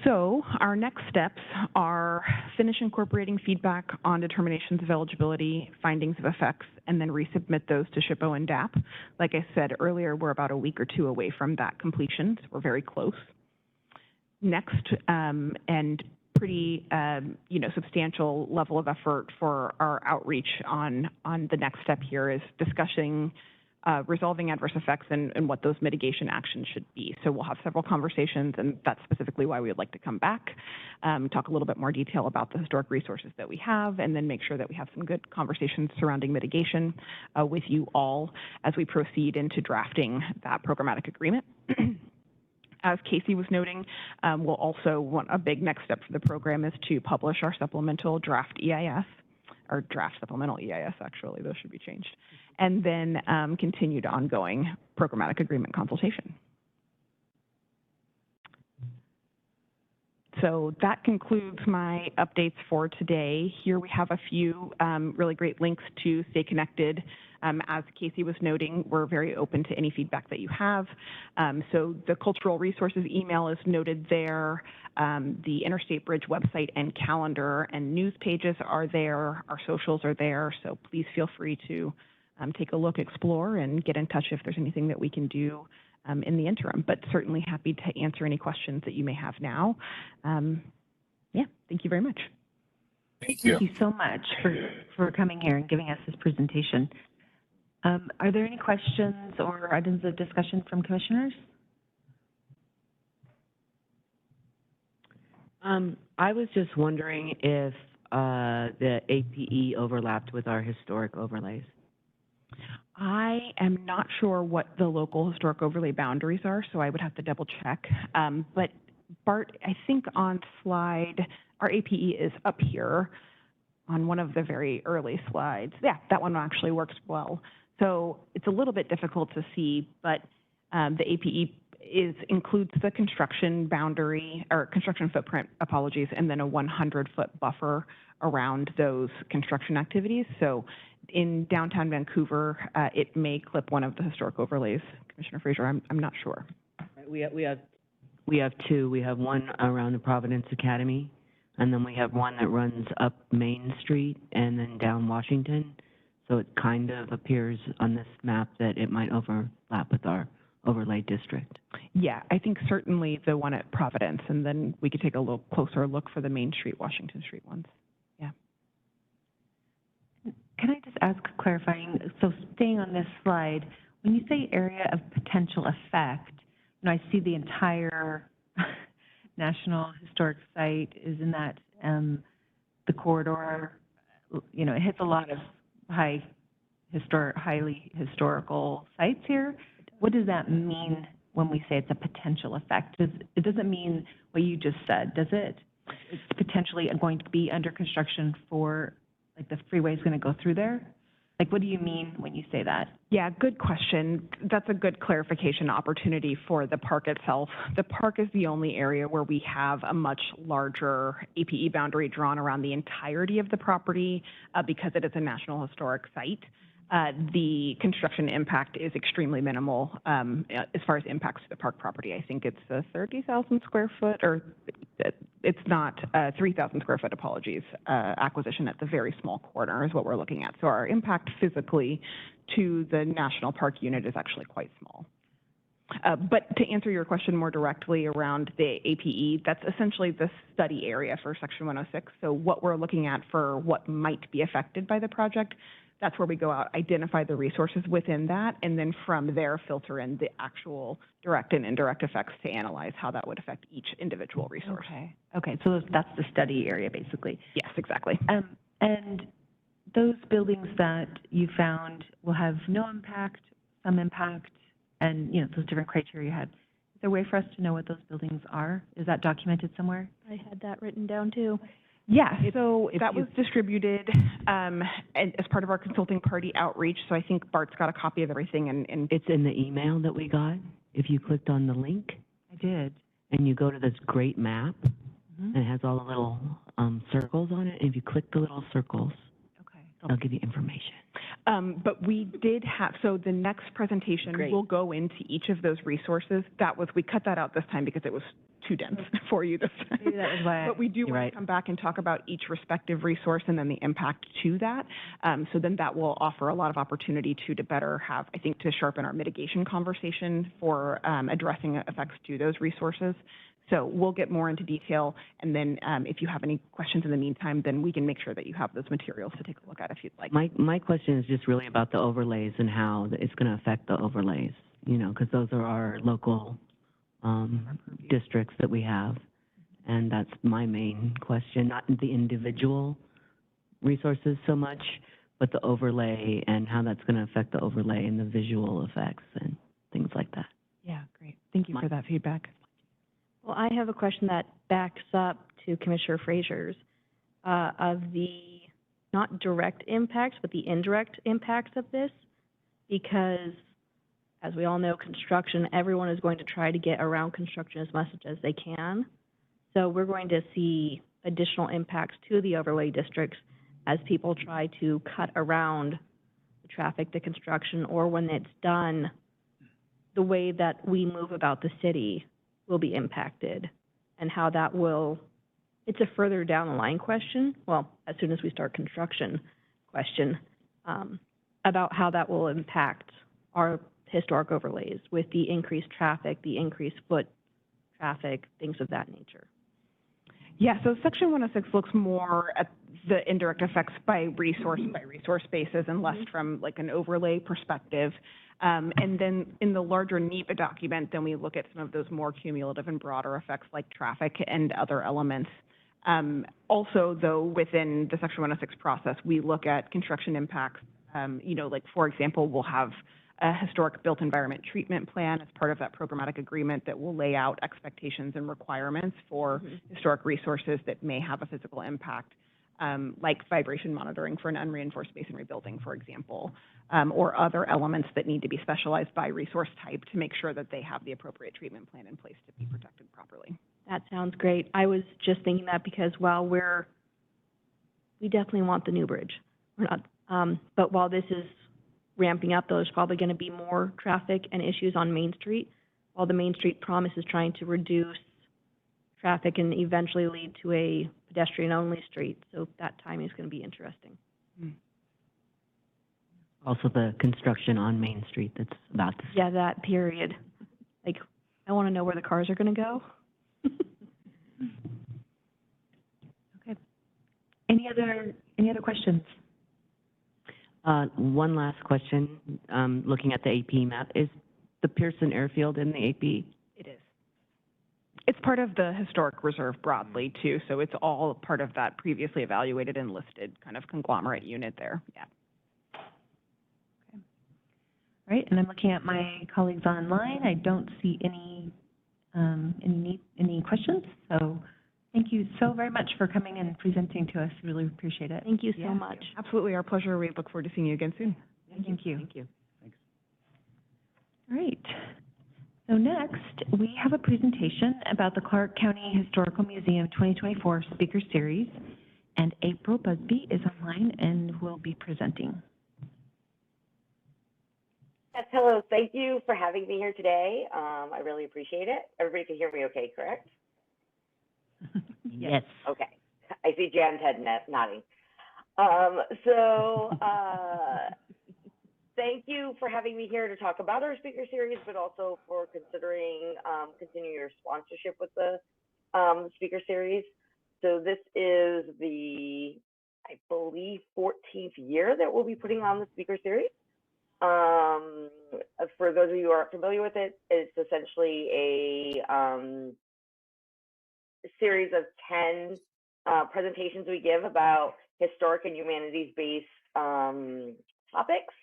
So our next steps are finish incorporating feedback on determinations of eligibility, findings of effects, and then resubmit those to SHPO and DAP. Like I said earlier, we're about a week or two away from that completion, so we're very close. Next, and pretty substantial level of effort for our outreach on the next step here is discussing resolving adverse effects and what those mitigation actions should be. So we'll have several conversations, and that's specifically why we would like to come back, talk a little bit more detail about the historic resources that we have, and then make sure that we have some good conversations surrounding mitigation with you all as we proceed into drafting that programmatic agreement. As Casey was noting, we'll also, a big next step for the program is to publish our supplemental draft EIS, or draft supplemental EIS, actually, those should be changed, and then continued ongoing programmatic agreement consultation. So that concludes my updates for today. Here we have a few really great links to stay connected. As Casey was noting, we're very open to any feedback that you have. So the cultural resources email is noted there. The Interstate Bridge website and calendar and news pages are there. Our socials are there. So please feel free to take a look, explore, and get in touch if there's anything that we can do in the interim. But certainly happy to answer any questions that you may have now. Yeah, thank you very much. Thank you. Thank you so much for coming here and giving us this presentation. Are there any questions or items of discussion from commissioners? I was just wondering if the APE overlapped with our historic overlays. I am not sure what the local historic overlay boundaries are, so I would have to double check. But Bart, I think on slide, our APE is up here on one of the very early slides. Yeah, that one actually works well. So it's a little bit difficult to see, but the APE includes the construction boundary, or construction footprint, apologies, and then a 100-foot buffer around those construction activities. So in downtown Vancouver, it may clip one of the historic overlays. Commissioner Fraser, I'm not sure. We have two. We have one around the Providence Academy, and then we have one that runs up Main Street and then down Washington. So it kind of appears on this map that it might overlap with our overlay district. Yeah, I think certainly the one at Providence, and then we could take a little closer look for the Main Street, Washington Street ones. Yeah. Can I just ask clarifying, so staying on this slide, when you say area of potential effect, I see the entire National Historic Site is in that, the corridor, it hits a lot of highly historical sites here. What does that mean when we say it's a potential effect? It doesn't mean what you just said, does it? It's potentially going to be under construction for, like, the freeway is going to go through there? Like, what do you mean when you say that? Yeah, good question. That's a good clarification opportunity for the park itself. The park is the only area where we have a much larger APE boundary drawn around the entirety of the property because it is a National Historic Site. The construction impact is extremely minimal as far as impacts to the park property. I think it's a 30,000 square foot, or it's not 3,000 square foot, apologies, acquisition at the very small corner is what we're looking at. So our impact physically to the national park unit is actually quite small. But to answer your question more directly around the APE, that's essentially the study area for Section 106. So what we're looking at for what might be affected by the project, that's where we go out, identify the resources within that, and then from there filter in the actual direct and indirect effects to analyze how that would affect each individual resource. Okay, so that's the study area, basically. Yes, exactly. And those buildings that you found will have no impact, some impact, and, those different criteria you had. Is there a way for us to know what those buildings are? Is that documented somewhere? I had that written down too. Yeah, so that was distributed and as part of our consulting party outreach. So I think Bart's got a copy of everything, and It's in the email that we got. If you clicked on the link. I did. And you go to this great map, and it has all the little circles on it. And if you click the little circles, it'll give you information. But we did have, so the next presentation will go into each of those resources. We cut that out this time because it was too dense for you this time. Maybe that was why. But we do want to come back and talk about each respective resource and then the impact to that. So then that will offer a lot of opportunity to better have, I think, to sharpen our mitigation conversation for addressing effects to those resources. So we'll get more into detail, and then if you have any questions in the meantime, then we can make sure that you have those materials to take a look at if you'd like. My question is just really about the overlays and how it's going to affect the overlays, because those are our local districts that we have, and that's my main question, not the individual resources so much, but the overlay and how that's going to affect the overlay and the visual effects and things like that. Yeah, great. Thank you for that feedback. Well, I have a question that backs up to Commissioner Frazier's of the not direct impacts, but the indirect impacts of this, because as we all know, construction, everyone is going to try to get around construction as much as they can. So we're going to see additional impacts to the overlay districts as people try to cut around the traffic, the construction, or when it's done, the way that we move about the city will be impacted, and how that will, it's a further down the line question, well, as soon as we start construction question, about how that will impact our historic overlays with the increased traffic, the increased foot traffic, things of that nature. Yeah, so Section 106 looks more at the indirect effects by resource basis and less from like an overlay perspective. And then in the larger NEPA document, then we look at some of those more cumulative and broader effects like traffic and other elements. Also, though, within the Section 106 process, we look at construction impacts. Like, for example, we'll have a historic built environment treatment plan as part of that programmatic agreement that will lay out expectations and requirements for historic resources that may have a physical impact, like vibration monitoring for an unreinforced masonry building, for example, or other elements that need to be specialized by resource type to make sure that they have the appropriate treatment plan in place to be protected properly. That sounds great. I was just thinking that because while we definitely want the new bridge, we're not, but while this is ramping up, there's probably going to be more traffic and issues on Main Street, while the Main Street promise is trying to reduce traffic and eventually lead to a pedestrian-only street. So that timing is going to be interesting. Also the construction on Main Street that's about to start. Yeah, that period. Like, I want to know where the cars are going to go. Okay. Any other questions? One last question, looking at the AP map, is the Pearson Airfield in the AP? It is. It's part of the historic reserve broadly too, so it's all part of that previously evaluated and listed kind of conglomerate unit there, yeah. All right, and I'm looking at my colleagues online. I don't see any questions, so thank you so very much for coming and presenting to us. Really appreciate it. Thank you so much. Absolutely, our pleasure. We look forward to seeing you again soon. Thank you. Thank you. All right. So next, we have a presentation about the Clark County Historical Museum 2024 Speaker Series, and April Busby is online and will be presenting. Yes, hello. Thank you for having me here today. I really appreciate it. Everybody can hear me okay, correct? Yes. Okay. I see Jan's head nodding. Thank you for having me here to talk about our speaker series, but also for considering continuing your sponsorship with the speaker series. So this is the, I believe, 14th year that we'll be putting on the speaker series. For those of you who aren't familiar with it, it's essentially a series of 10 presentations we give about historic and humanities-based topics.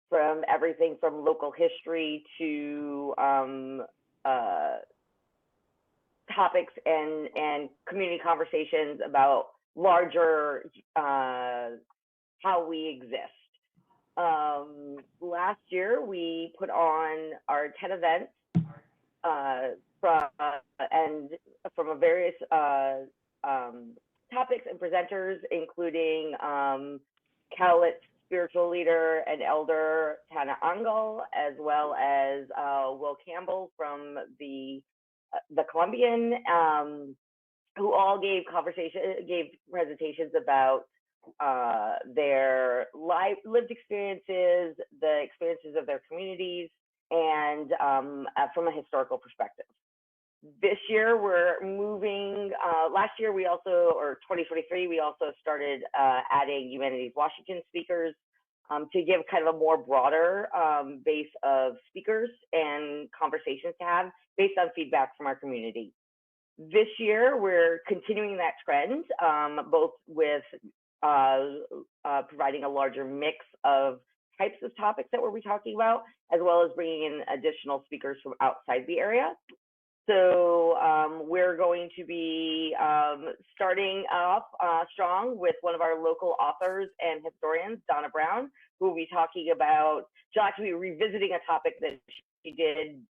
From everything from local history to topics and community conversations about larger how we exist. Last year we put on our 10 events from a various topics and presenters, including Cowlitz spiritual leader and elder Tana Angal, as well as Will Campbell from the Columbian, who all gave presentations about their lived experiences, the experiences of their communities, and from a historical perspective. This year we're moving, last year we also, or 2023, we also started adding Humanities Washington speakers to give kind of a more broader base of speakers and conversations to have based on feedback from our community. This year we're continuing that trend, both with providing a larger mix of types of topics that we'll be talking about, as well as bringing in additional speakers from outside the area. So we're going to be starting off strong with one of our local authors and historians, Donna Brown, who will be talking about, she'll actually be revisiting a topic that she did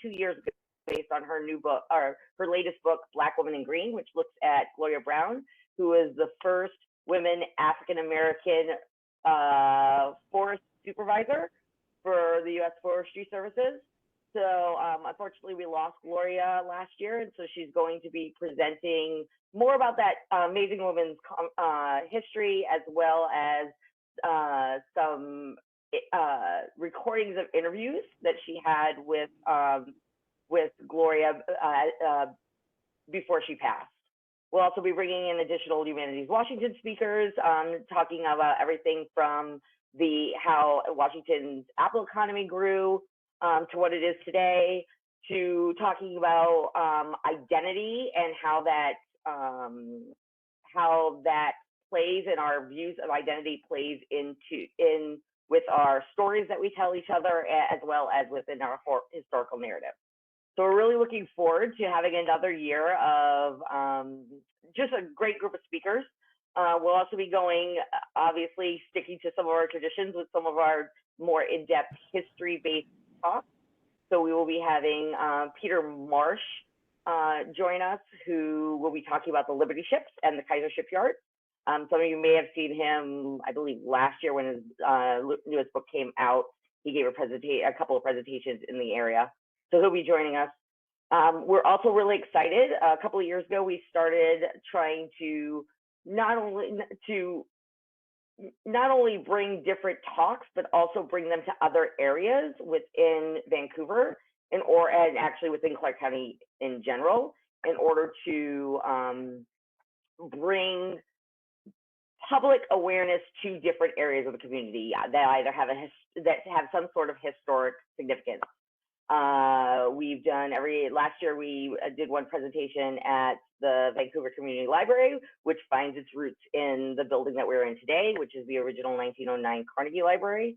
2 years ago based on her new book, or her latest book, Black Woman in Green, which looks at Gloria Brown, who is the first women African-American forest supervisor for the U.S. Forestry Services. So unfortunately, we lost Gloria last year, and so she's going to be presenting more about that amazing woman's history, as well as some recordings of interviews that she had with Gloria before she passed. We'll also be bringing in additional Humanities Washington speakers, talking about everything from how Washington's Apple economy grew to what it is today, to talking about identity and how that plays in our views of identity plays in with our stories that we tell each other, as well as within our historical narrative. So we're really looking forward to having another year of just a great group of speakers. We'll also be going, obviously, sticking to some of our traditions with some of our more in-depth history-based talks. So we will be having Peter Marsh join us, who will be talking about the Liberty ships and the Kaiser shipyard. Some of you may have seen him, I believe, last year when his newest book came out. He gave a couple of presentations in the area. So he'll be joining us. We're also really excited. A couple of years ago, we started trying to not only to not only bring different talks, but also bring them to other areas within Vancouver and actually within Clark County in general, in order to bring public awareness to different areas of the community that either have that have some sort of historic significance. We've done last year we did one presentation at the Vancouver Community Library, which finds its roots in the building that we're in today, which is the original 1909 Carnegie Library.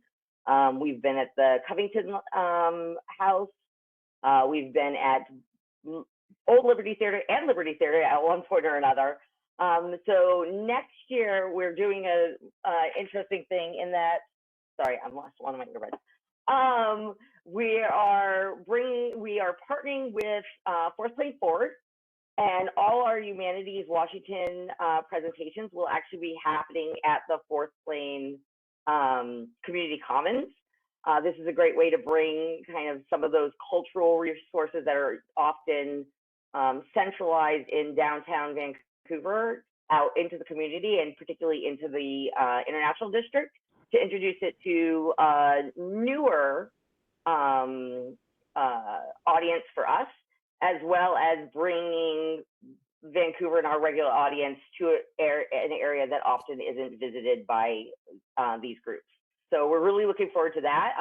We've been at the Covington House. We've been at Old Liberty Theater and Liberty Theater at one point or another. So next year we're doing a interesting thing in that. Sorry, I lost one of my earbuds. We are partnering with Fourth Plane Forward, and all our Humanities Washington presentations will actually be happening at the Fourth Plane Community Commons. This is a great way to bring kind of some of those cultural resources that are often centralized in downtown Vancouver out into the community, and particularly into the International District, to introduce it to newer audience for us, as well as bringing Vancouver and our regular audience to an area that often isn't visited by these groups. So we're really looking forward to that.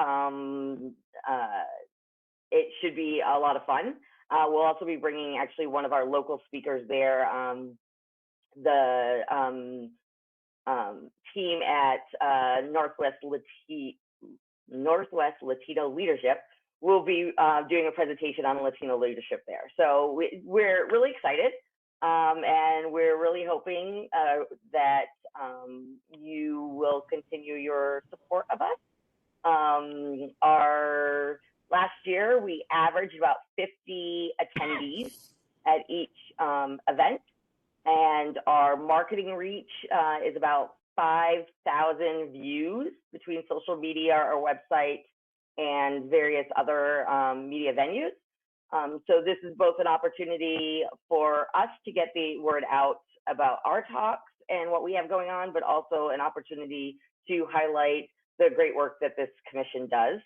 It should be a lot of fun. We'll also be bringing actually one of our local speakers there, the team at Northwest Latino Leadership will be doing a presentation on Latino leadership there. So we're really excited, and we're really hoping that you will continue your support of us. Our last year, we averaged about 50 attendees at each event, and our marketing reach is about 5,000 views between social media, our website, and various other media venues. So this is both an opportunity for us to get the word out about our talks and what we have going on, but also an opportunity to highlight the great work that this commission does.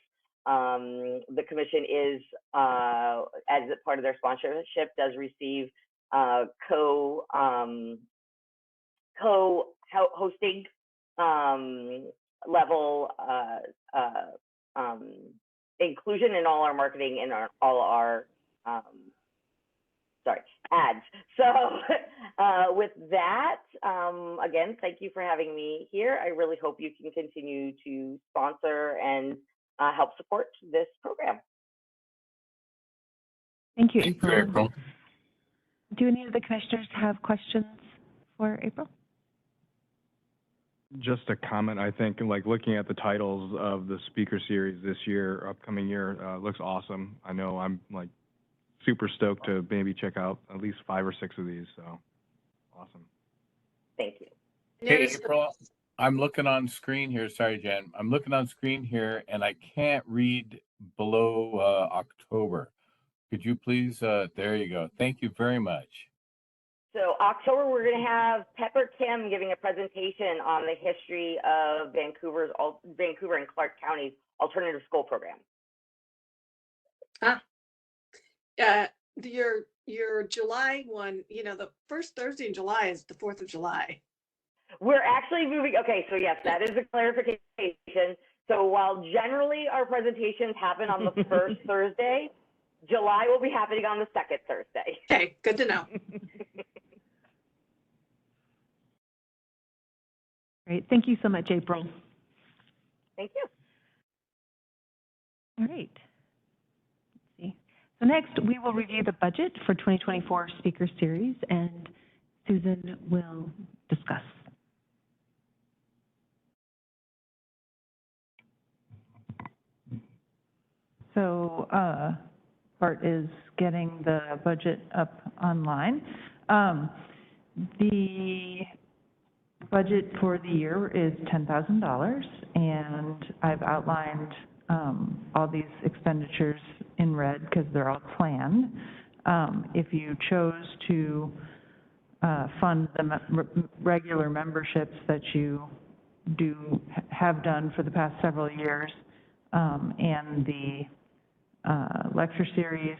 The commission is, as a part of their sponsorship, does receive co-hosting level inclusion in all our marketing and all our ads. So with that, again, thank you for having me here. I really hope you can continue to sponsor and help support this program. Thank you, Thank April. you, April. Do any of the commissioners have questions for April? Just a comment, I think, like looking at the titles of the speaker series this year, upcoming year, looks awesome. I know I'm like super stoked to maybe check out at least 5 or 6 of these, so awesome. Thank you. Hey, April, I'm looking on screen here. Sorry, Jen. I'm looking on screen here, and I can't read below October. Could you please, there you go. Thank you very much. So October, we're going to have Pepper Kim giving a presentation on the history of Vancouver and Clark County's alternative school program. Your July one, you know, the first Thursday in July is the 4th of July. We're actually moving, okay, so yes, that is a clarification. So while generally our presentations happen on the first Thursday, July will be happening on the second Thursday. Okay, good to know. Great. Thank you so much, April. Thank you. All right. Let's see. So next, we will review the budget for 2024 speaker series, and Susan will discuss. So part is getting the budget up online. The budget for the year is $10,000, and I've outlined all these expenditures in red because they're all planned. If you chose to fund the regular memberships that you have done for the past several years, and the lecture series.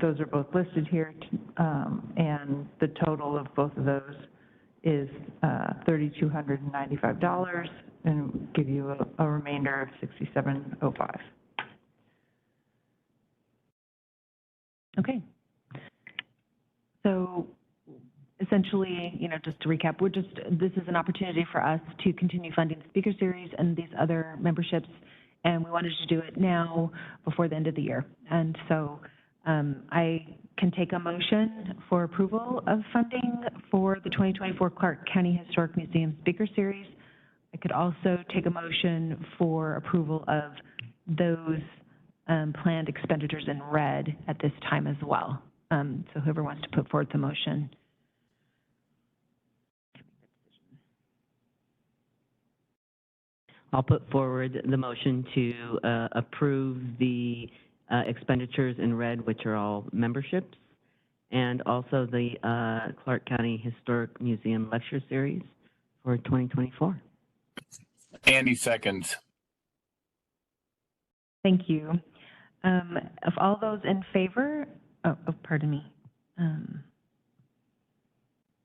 Those are both listed here, and the total of both of those is $3,295, and give you a remainder of $6,705. Okay. So essentially, just to recap, this is an opportunity for us to continue funding the speaker series and these other memberships, and we wanted to do it now before the end of the year. And so I can take a motion for approval of funding for the 2024 Clark County Historic Museum Speaker Series. I could also take a motion for approval of those planned expenditures in red at this time as well. So whoever wants to put forward the motion. I'll put forward the motion to approve the expenditures in red, which are all memberships, and also the Clark County Historic Museum Lecture Series for 2024. Andy seconds. Thank you. Of all those in favor, pardon me.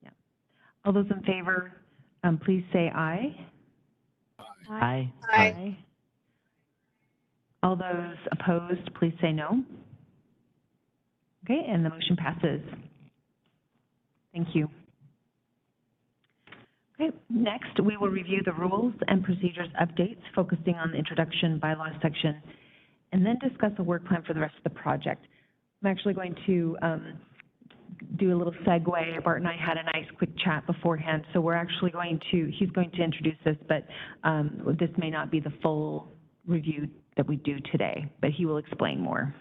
Yeah. All those in favor, please say aye. Aye. Aye. All those opposed, please say no. Okay, and the motion passes. Thank you. Okay, next we will review the rules and procedures updates, focusing on the introduction bylaws section, and then discuss a work plan for the rest of the project. I'm actually going to do a little segue. Bart and I had a nice quick chat beforehand, so we're actually he's going to introduce this, but this may not be the full review that we do today, but he will explain more.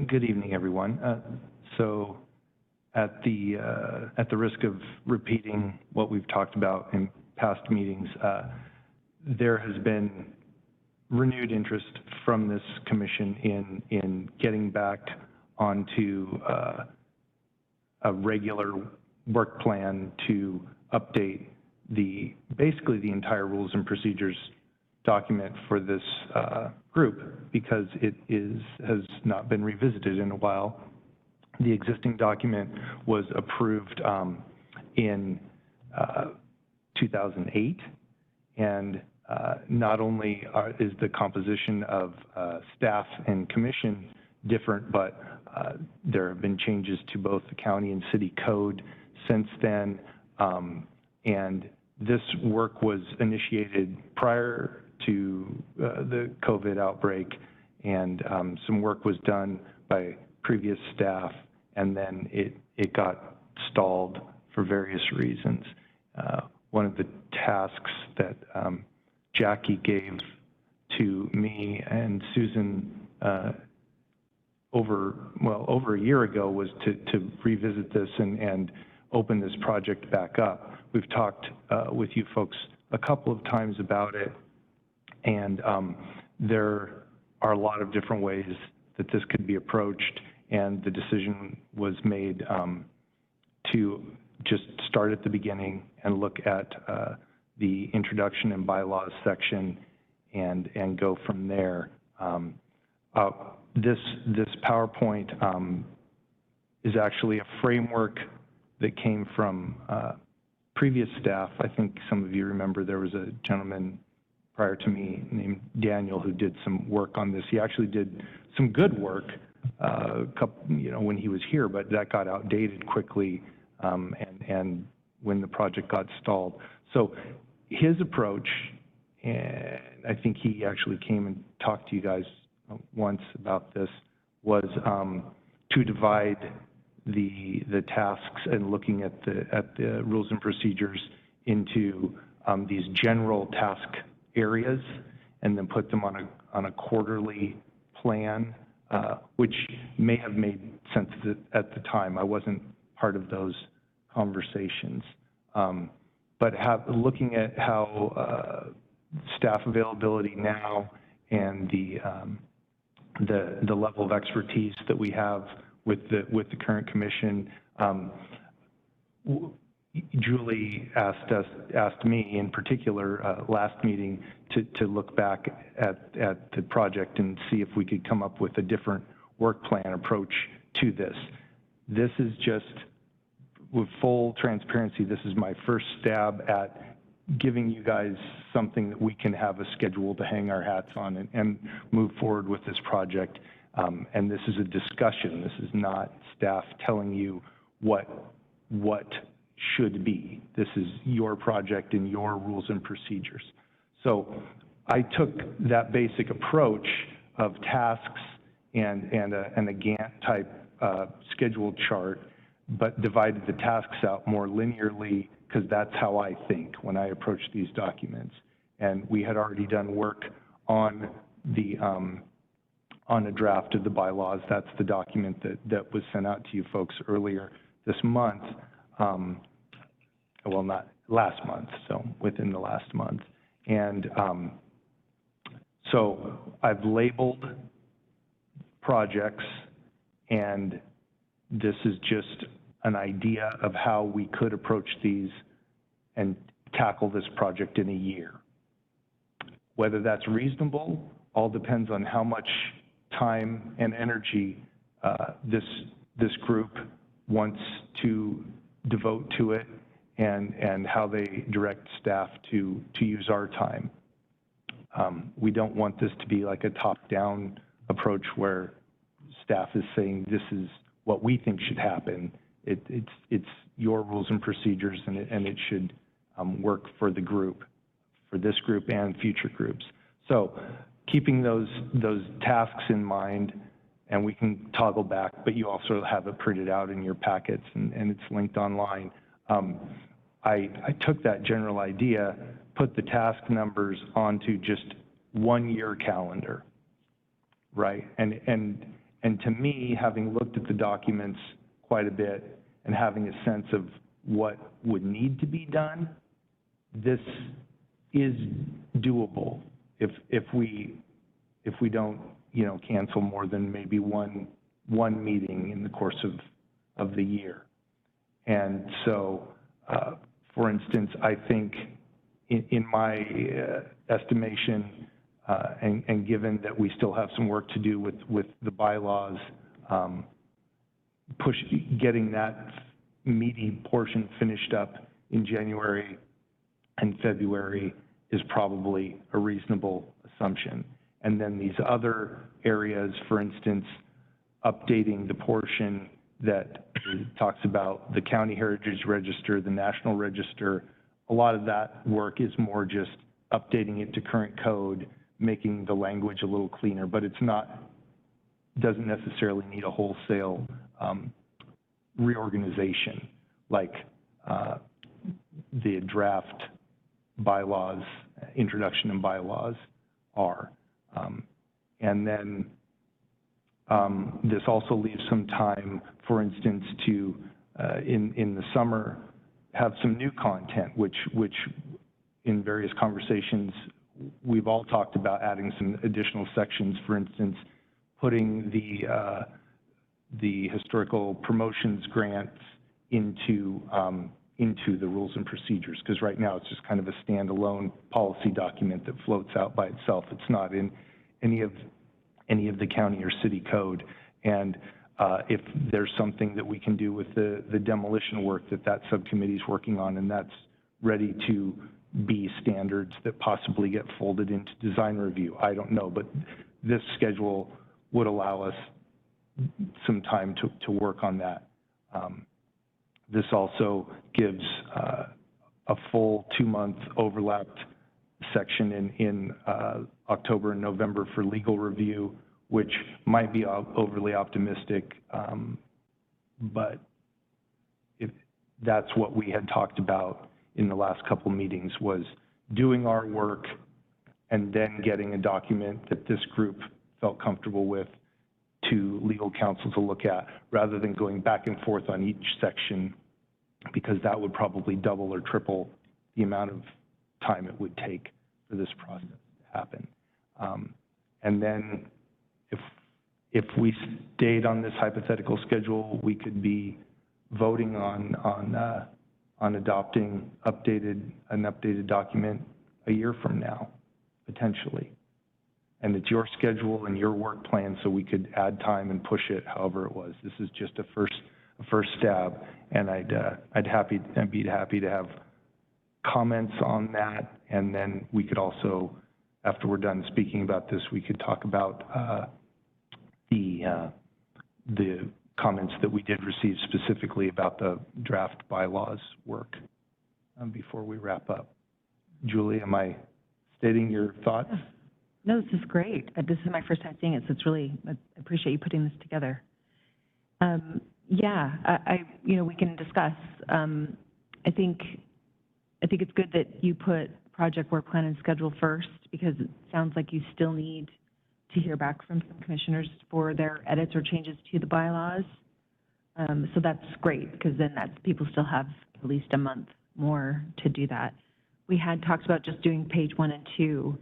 Good evening, everyone. So at the risk of repeating what we've talked about in past meetings, there has been renewed interest from this commission in getting back onto a regular work plan to update basically the entire rules and procedures document for this group, because it has not been revisited in a while. The existing document was approved in 2008, and not only is the composition of staff and commission different, but there have been changes to both the county and city code since then, and this work was initiated prior to the COVID outbreak, and some work was done by previous staff, and then it got stalled for various reasons. One of the tasks that Jackie gave to me and Susan over a year ago was to revisit this and open this project back up. We've talked with you folks a couple of times about it, and there are a lot of different ways that this could be approached, and the decision was made to just start at the beginning and look at the introduction and bylaws section and go from there. This PowerPoint is actually a framework that came from previous staff. I think some of you remember there was a gentleman prior to me named Daniel who did some work on this. He actually did some good work when he was here, but that got outdated quickly and when the project got stalled. So his approach, and I think he actually came and talked to you guys once about this, was to divide the tasks and looking at the rules and procedures into these general task areas, and then put them on a quarterly plan, which may have made sense at the time. I wasn't part of those conversations, but looking at how staff availability now and the level of expertise that we have with the current commission. Julie asked me in particular last meeting to look back at the project and see if we could come up with a different work plan approach to this. This is just, with full transparency, this is my first stab at giving you guys something that we can have a schedule to hang our hats on and move forward with this project. And this is a discussion. This is not staff telling you what should be. This is your project and your rules and procedures. So I took that basic approach of tasks and a Gantt type schedule chart, but divided the tasks out more linearly, because that's how I think when I approach these documents. And we had already done work on the on a draft of the bylaws. That's the document that was sent out to you folks earlier this month. Well, not last month, so within the last month. And so I've labeled projects, and this is just an idea of how we could approach these and tackle this project in a year. Whether that's reasonable all depends on how much time and energy this group wants to devote to it, and how they direct staff to use our time. We don't want this to be like a top-down approach where staff is saying this is what we think should happen. It's your rules and procedures, and it should work for the group, for this group and future groups. So keeping those tasks in mind, and we can toggle back, but you also have it printed out in your packets, and it's linked online. I took that general idea, put the task numbers onto just 1 year calendar, right? And to me, having looked at the documents quite a bit and having a sense of what would need to be done, this is doable if we don't, cancel more than maybe one meeting in the course of the year. And so, for instance, I think in my estimation, and given that we still have some work to do with the bylaws, getting that meaty portion finished up in January and February is probably a reasonable assumption. And then these other areas, for instance, updating the portion that talks about the County Heritage Register, the National Register, a lot of that work is more just updating it to current code, making the language a little cleaner, but doesn't necessarily need a wholesale reorganization like the draft bylaws, introduction and bylaws are. And then this also leaves some time, for instance, to, in the summer, have some new content, which in various conversations, we've all talked about adding some additional sections, for instance, putting the historical promotions grants into the rules and procedures, because right now it's just kind of a standalone policy document that floats out by itself. It's not in any of the county or city code. And if there's something that we can do with the demolition work that subcommittee is working on, and that's ready to be standards that possibly get folded into design review, I don't know, but this schedule would allow us some time to work on that. This also gives a full 2-month overlapped section in October and November for legal review, which might be overly optimistic, but if that's what we had talked about in the last couple meetings, was doing our work and then getting a document that this group felt comfortable with to legal counsel to look at, rather than going back and forth on each section, because that would probably double or triple the amount of time it would take for this process to happen. And then if we stayed on this hypothetical schedule, we could be voting on adopting an updated document a year from now, potentially. And it's your schedule and your work plan, so we could add time and push it however it was. This is just a first stab, and I'd be happy to have comments on that, and then we could also, after we're done speaking about this, we could talk about the comments that we did receive specifically about the draft bylaws work before we wrap up. Julie, am I stating your thoughts? No, this is great. This is my first time seeing it, so it's really, I appreciate you putting this together. Yeah, we can discuss. I think it's good that you put project work plan and schedule first, because it sounds like you still need to hear back from some commissioners for their edits or changes to the bylaws. So that's great, because then people still have at least a month more to do that. We had talked about just doing page 1 and 2.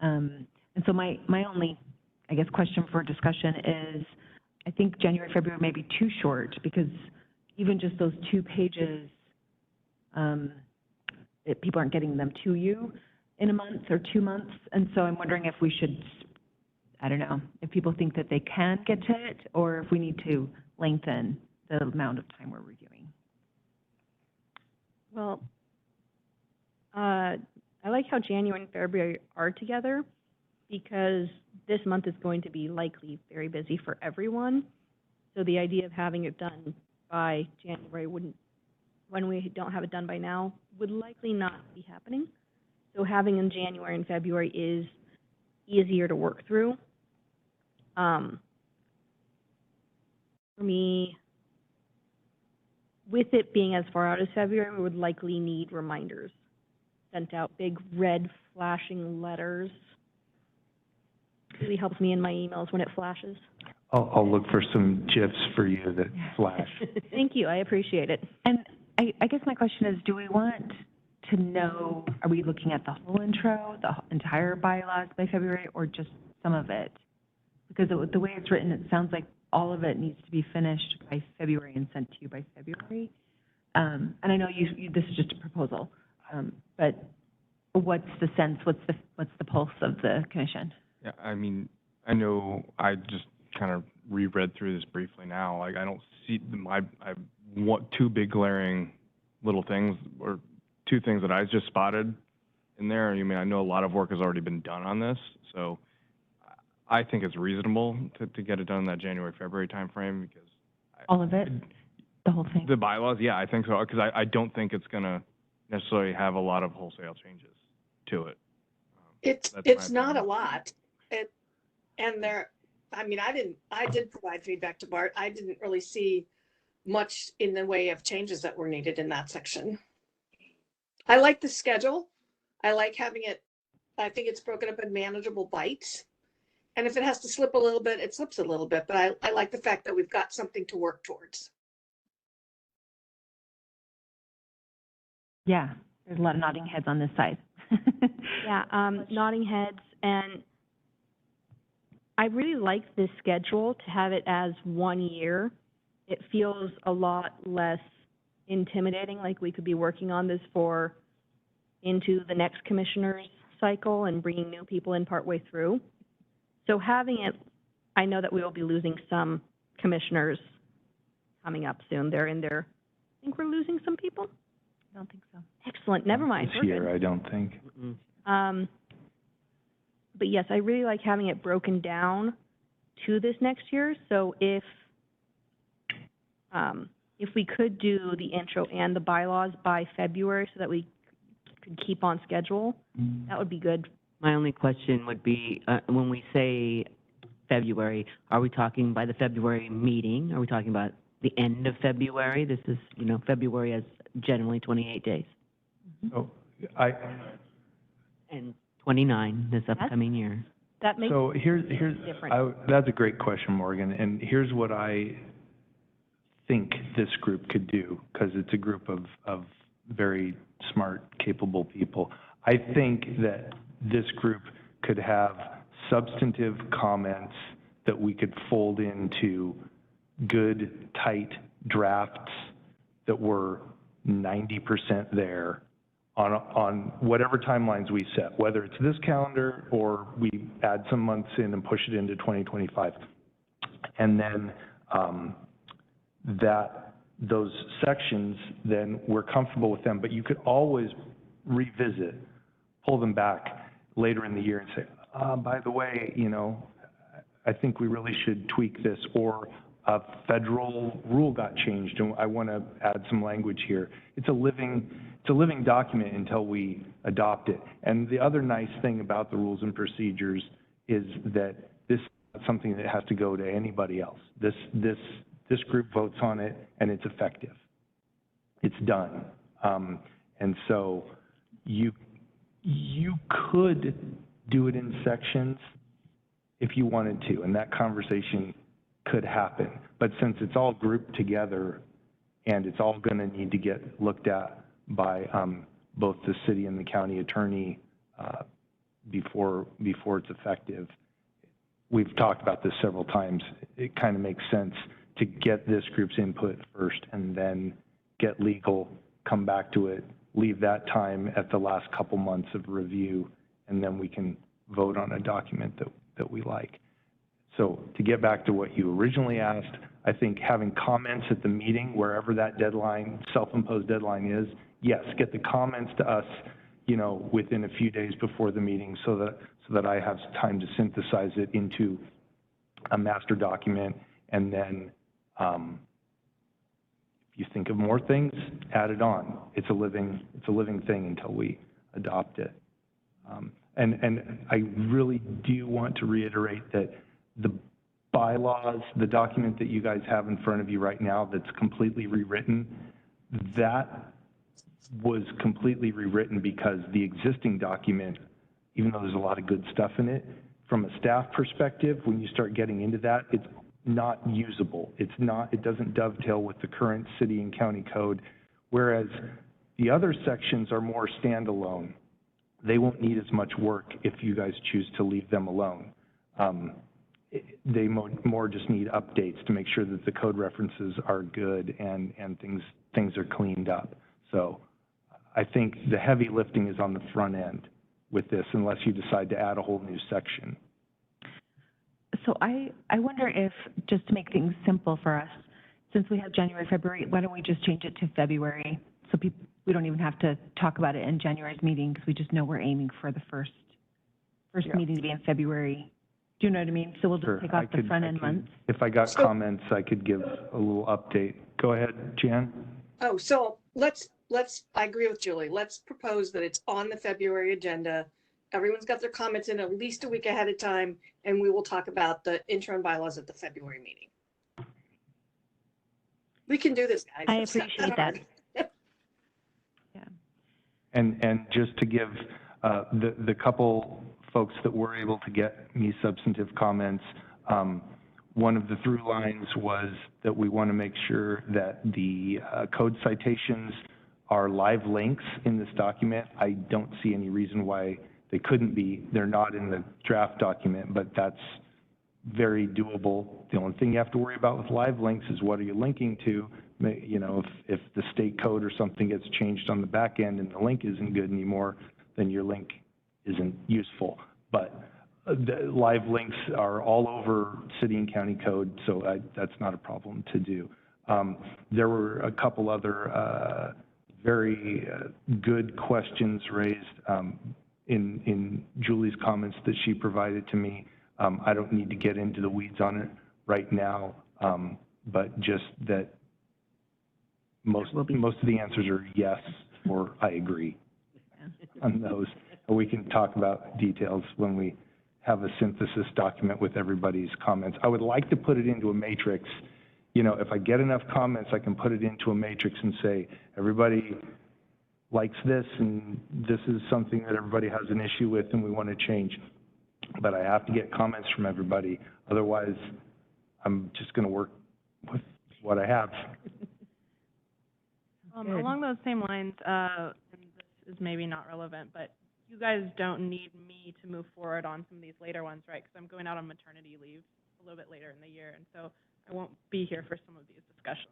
And so my only, I guess, question for discussion is, I think January, February may be too short, because even just those 2 pages, people aren't getting them to you in a month or 2 months. And so I'm wondering if we should, I don't know, if people think that they can get to it, or if we need to lengthen the amount of time we're reviewing. Well, I like how January and February are together, because this month is going to be likely very busy for everyone. So the idea of having it done by January when we don't have it done by now, would likely not be happening. So having in January and February is easier to work through. For me, with it being as far out as February, we would likely need reminders sent out, big red flashing letters. Really helps me in my emails when it flashes. I'll look for some GIFs for you that flash. Thank you, I appreciate it. And I guess my question is, do we want to know, are we looking at the whole intro, the entire bylaws by February, or just some of it? Because the way it's written, it sounds like all of it needs to be finished by February and sent to you by February. And I know this is just a proposal, but what's the sense, what's the pulse of the commission? Yeah, I mean, I know I just kind of reread through this briefly now. Like, I don't see I want 2 big glaring little things, or 2 things that I just spotted in there. I mean, I know a lot of work has already been done on this, so I think it's reasonable to get it done in that January, February timeframe, because all of it, the whole thing. The bylaws, yeah, I think so, because I don't think it's going to necessarily have a lot of wholesale changes to it. It's not a lot. I did provide feedback to Bart. I didn't really see much in the way of changes that were needed in that section. I like the schedule. I like having it, I think it's broken up in manageable bites. And if it has to slip a little bit, it slips a little bit, but I like the fact that we've got something to work towards. Yeah, there's a lot of nodding heads on this side. Yeah, nodding heads, and I really like this schedule to have it as 1 year. It feels a lot less intimidating, like we could be working on this into the next commissioner's cycle and bringing new people in partway through. So having it, I know that we will be losing some commissioners coming up soon. They're in there. I think we're losing some people. I don't think so. Excellent. Never mind. This year, I don't think. But yes, I really like having it broken down to this next year. So if we could do the intro and the bylaws by February so that we could keep on schedule, that would be good. My only question would be, when we say February, are we talking by the February meeting? Are we talking about the end of February? This is, February has generally 28 days. So and 29 this upcoming year. That makes so here's different. That's a great question, Morgan. And here's what I think this group could do, because it's a group of very smart, capable people. I think that this group could have substantive comments that we could fold into good, tight drafts that were 90% there on whatever timelines we set, whether it's this calendar or we add some months in and push it into 2025. And then those sections, then we're comfortable with them, but you could always revisit, pull them back later in the year and say, by the way, you know, I think we really should tweak this, or a federal rule got changed and I want to add some language here. It's a living document until we adopt it. And the other nice thing about the rules and procedures is that this is not something that has to go to anybody else. This group votes on it and it's effective. It's done. And so you could do it in sections if you wanted to, and that conversation could happen. But since it's all grouped together and it's all going to need to get looked at by both the city and the county attorney before it's effective, we've talked about this several times. It kind of makes sense to get this group's input first and then get legal, come back to it, leave that time at the last couple months of review, and then we can vote on a document that we like. So to get back to what you originally asked, I think having comments at the meeting, wherever that deadline, self-imposed deadline is, yes, get the comments to us, you know, within a few days before the meeting so that I have time to synthesize it into a master document. And then if you think of more things, add it on. It's a living thing until we adopt it. And I really do want to reiterate that the bylaws, the document that you guys have in front of you right now that's completely rewritten, that was completely rewritten because the existing document, even though there's a lot of good stuff in it, from a staff perspective, when you start getting into that, it's not usable. It doesn't dovetail with the current city and county code, whereas the other sections are more standalone. They won't need as much work if you guys choose to leave them alone. They more just need updates to make sure that the code references are good and things are cleaned up. So I think the heavy lifting is on the front end with this, unless you decide to add a whole new section. So I wonder if, just to make things simple for us, since we have January, February, why don't we just change it to February? So we don't even have to talk about it in January's meeting because we just know we're aiming for the first meeting to be in February. Do you know what I mean? So we'll just take off the front end months. If I got comments, I could give a little update. Go ahead, Jan. Oh, so I agree with Julie. Let's propose that it's on the February agenda. Everyone's got their comments in at least a week ahead of time, and we will talk about the interim bylaws at the February meeting. We can do this, guys. I appreciate that. Yeah. And just to give the couple folks that were able to get me substantive comments, one of the through lines was that we want to make sure that the code citations are live links in this document. I don't see any reason why they couldn't be. They're not in the draft document, but that's very doable. The only thing you have to worry about with live links is what are you linking to? You know, if the state code or something gets changed on the back end and the link isn't good anymore, then your link isn't useful. But the live links are all over city and county code, so that's not a problem to do. There were a couple other very good questions raised in Julie's comments that she provided to me. I don't need to get into the weeds on it right now, but just that most of the answers are yes or I agree on those. We can talk about details when we have a synthesis document with everybody's comments. I would like to put it into a matrix. You know, if I get enough comments, I can put it into a matrix and say, everybody likes this, and this is something that everybody has an issue with and we want to change. But I have to get comments from everybody. Otherwise, I'm just going to work with what I have. Along those same lines, and this is maybe not relevant, but you guys don't need me to move forward on some of these later ones, right? Because I'm going out on maternity leave a little bit later in the year, and so I won't be here for some of these discussions.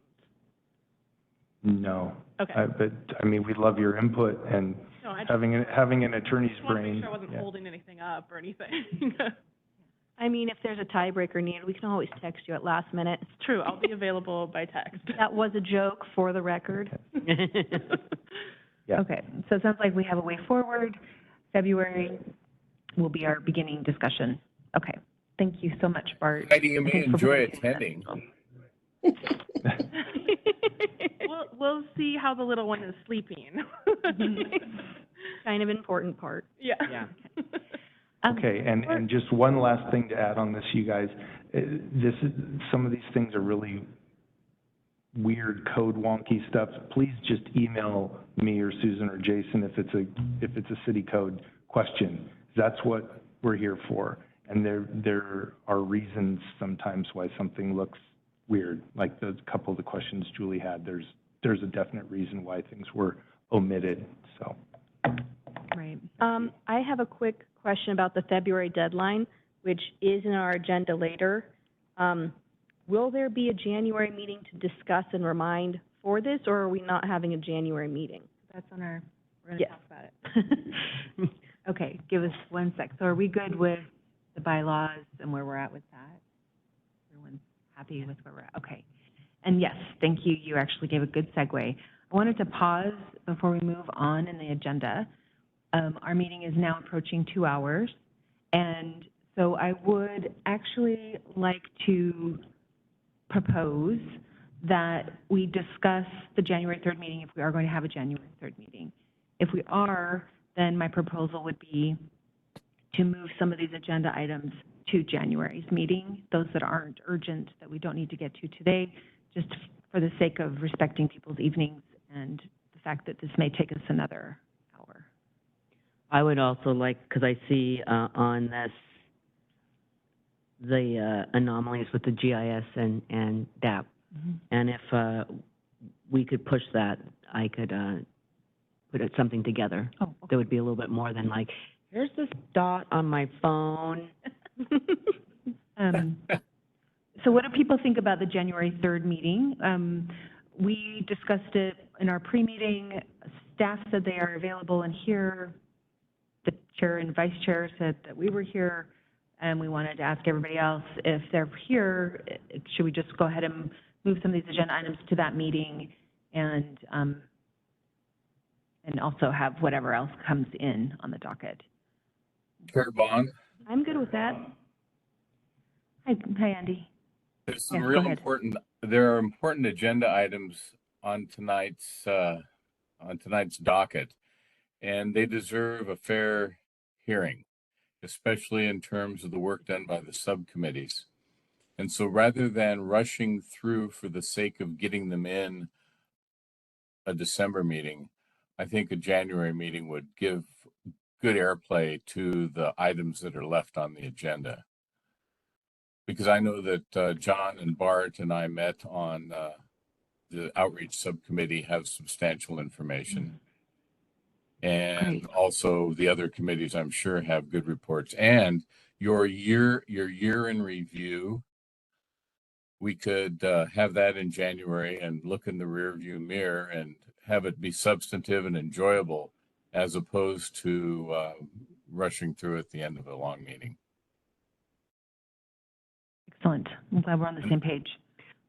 No. Okay. But, I mean, we love your input and No, I just, having an attorney's just want to brain. make sure I wasn't yeah. holding anything up or anything. I mean, if there's a tiebreaker needed, we can always text you at last minute. It's true, I'll be available by text. That was a joke, for the record. Yeah. Okay, so it sounds like we have a way forward. February will be our beginning discussion. Okay, thank you so much, Bart. Heidi, you And may thanks for enjoy putting together attending. We'll see how the little one is sleeping. Kind of important part. Yeah. Yeah. Okay, and just one last thing to add on this, you guys. Some of these things are really weird code wonky stuff. Please just email me or Susan or Jason if it's a city code question. That's what we're here for. And there are reasons sometimes why something looks weird, like the couple of the questions Julie had. There's a definite reason why things were omitted, so. Right. I have a quick question about the February deadline, which is in our agenda later. Will there be a January meeting to discuss and remind for this, or are we not having a January meeting? That's on our, we're Yes. gonna talk about it. Okay, give us 1 sec. So are we good with the bylaws and where we're at with that? Everyone's happy with where we're at? Okay. And yes, thank you. You actually gave a good segue. I wanted to pause before we move on in the agenda. Our meeting is now approaching 2 hours, and so I would actually like to propose that we discuss the January 3rd meeting if we are going to have a January 3rd meeting. If we are, then my proposal would be to move some of these agenda items to January's meeting, those that aren't urgent, that we don't need to get to today, just for the sake of respecting people's evenings and the fact that this may take us another hour. I would also like, because I see on this, the anomalies with the GIS and DAP. Mm-hmm. And if we could push that, I could put something together. Oh, okay. That would be a little bit more than like, here's this dot on my phone. So what do people think about the January 3rd meeting? We discussed it in our pre-meeting. Staff said they are available and here. The chair and vice chair said that we were here, and we wanted to ask everybody else if they're here, should we just go ahead and move some of these agenda items to that meeting and also have whatever else comes in on the docket? Chair Bond, I'm good with that. Hi, Andy. there's some Yes, go real ahead. there are important agenda items on tonight's docket, and they deserve a fair hearing, especially in terms of the work done by the subcommittees. And so rather than rushing through for the sake of getting them in a December meeting, I think a January meeting would give good airplay to the items that are left on the agenda. Because I know that John and Bart and I met on the outreach subcommittee, have substantial information. And Great. also the other committees, I'm sure, have good reports. And your year in review, we could have that in January and look in the rearview mirror and have it be substantive and enjoyable, as opposed to rushing through at the end of a long meeting. Excellent. I'm glad we're on the same page.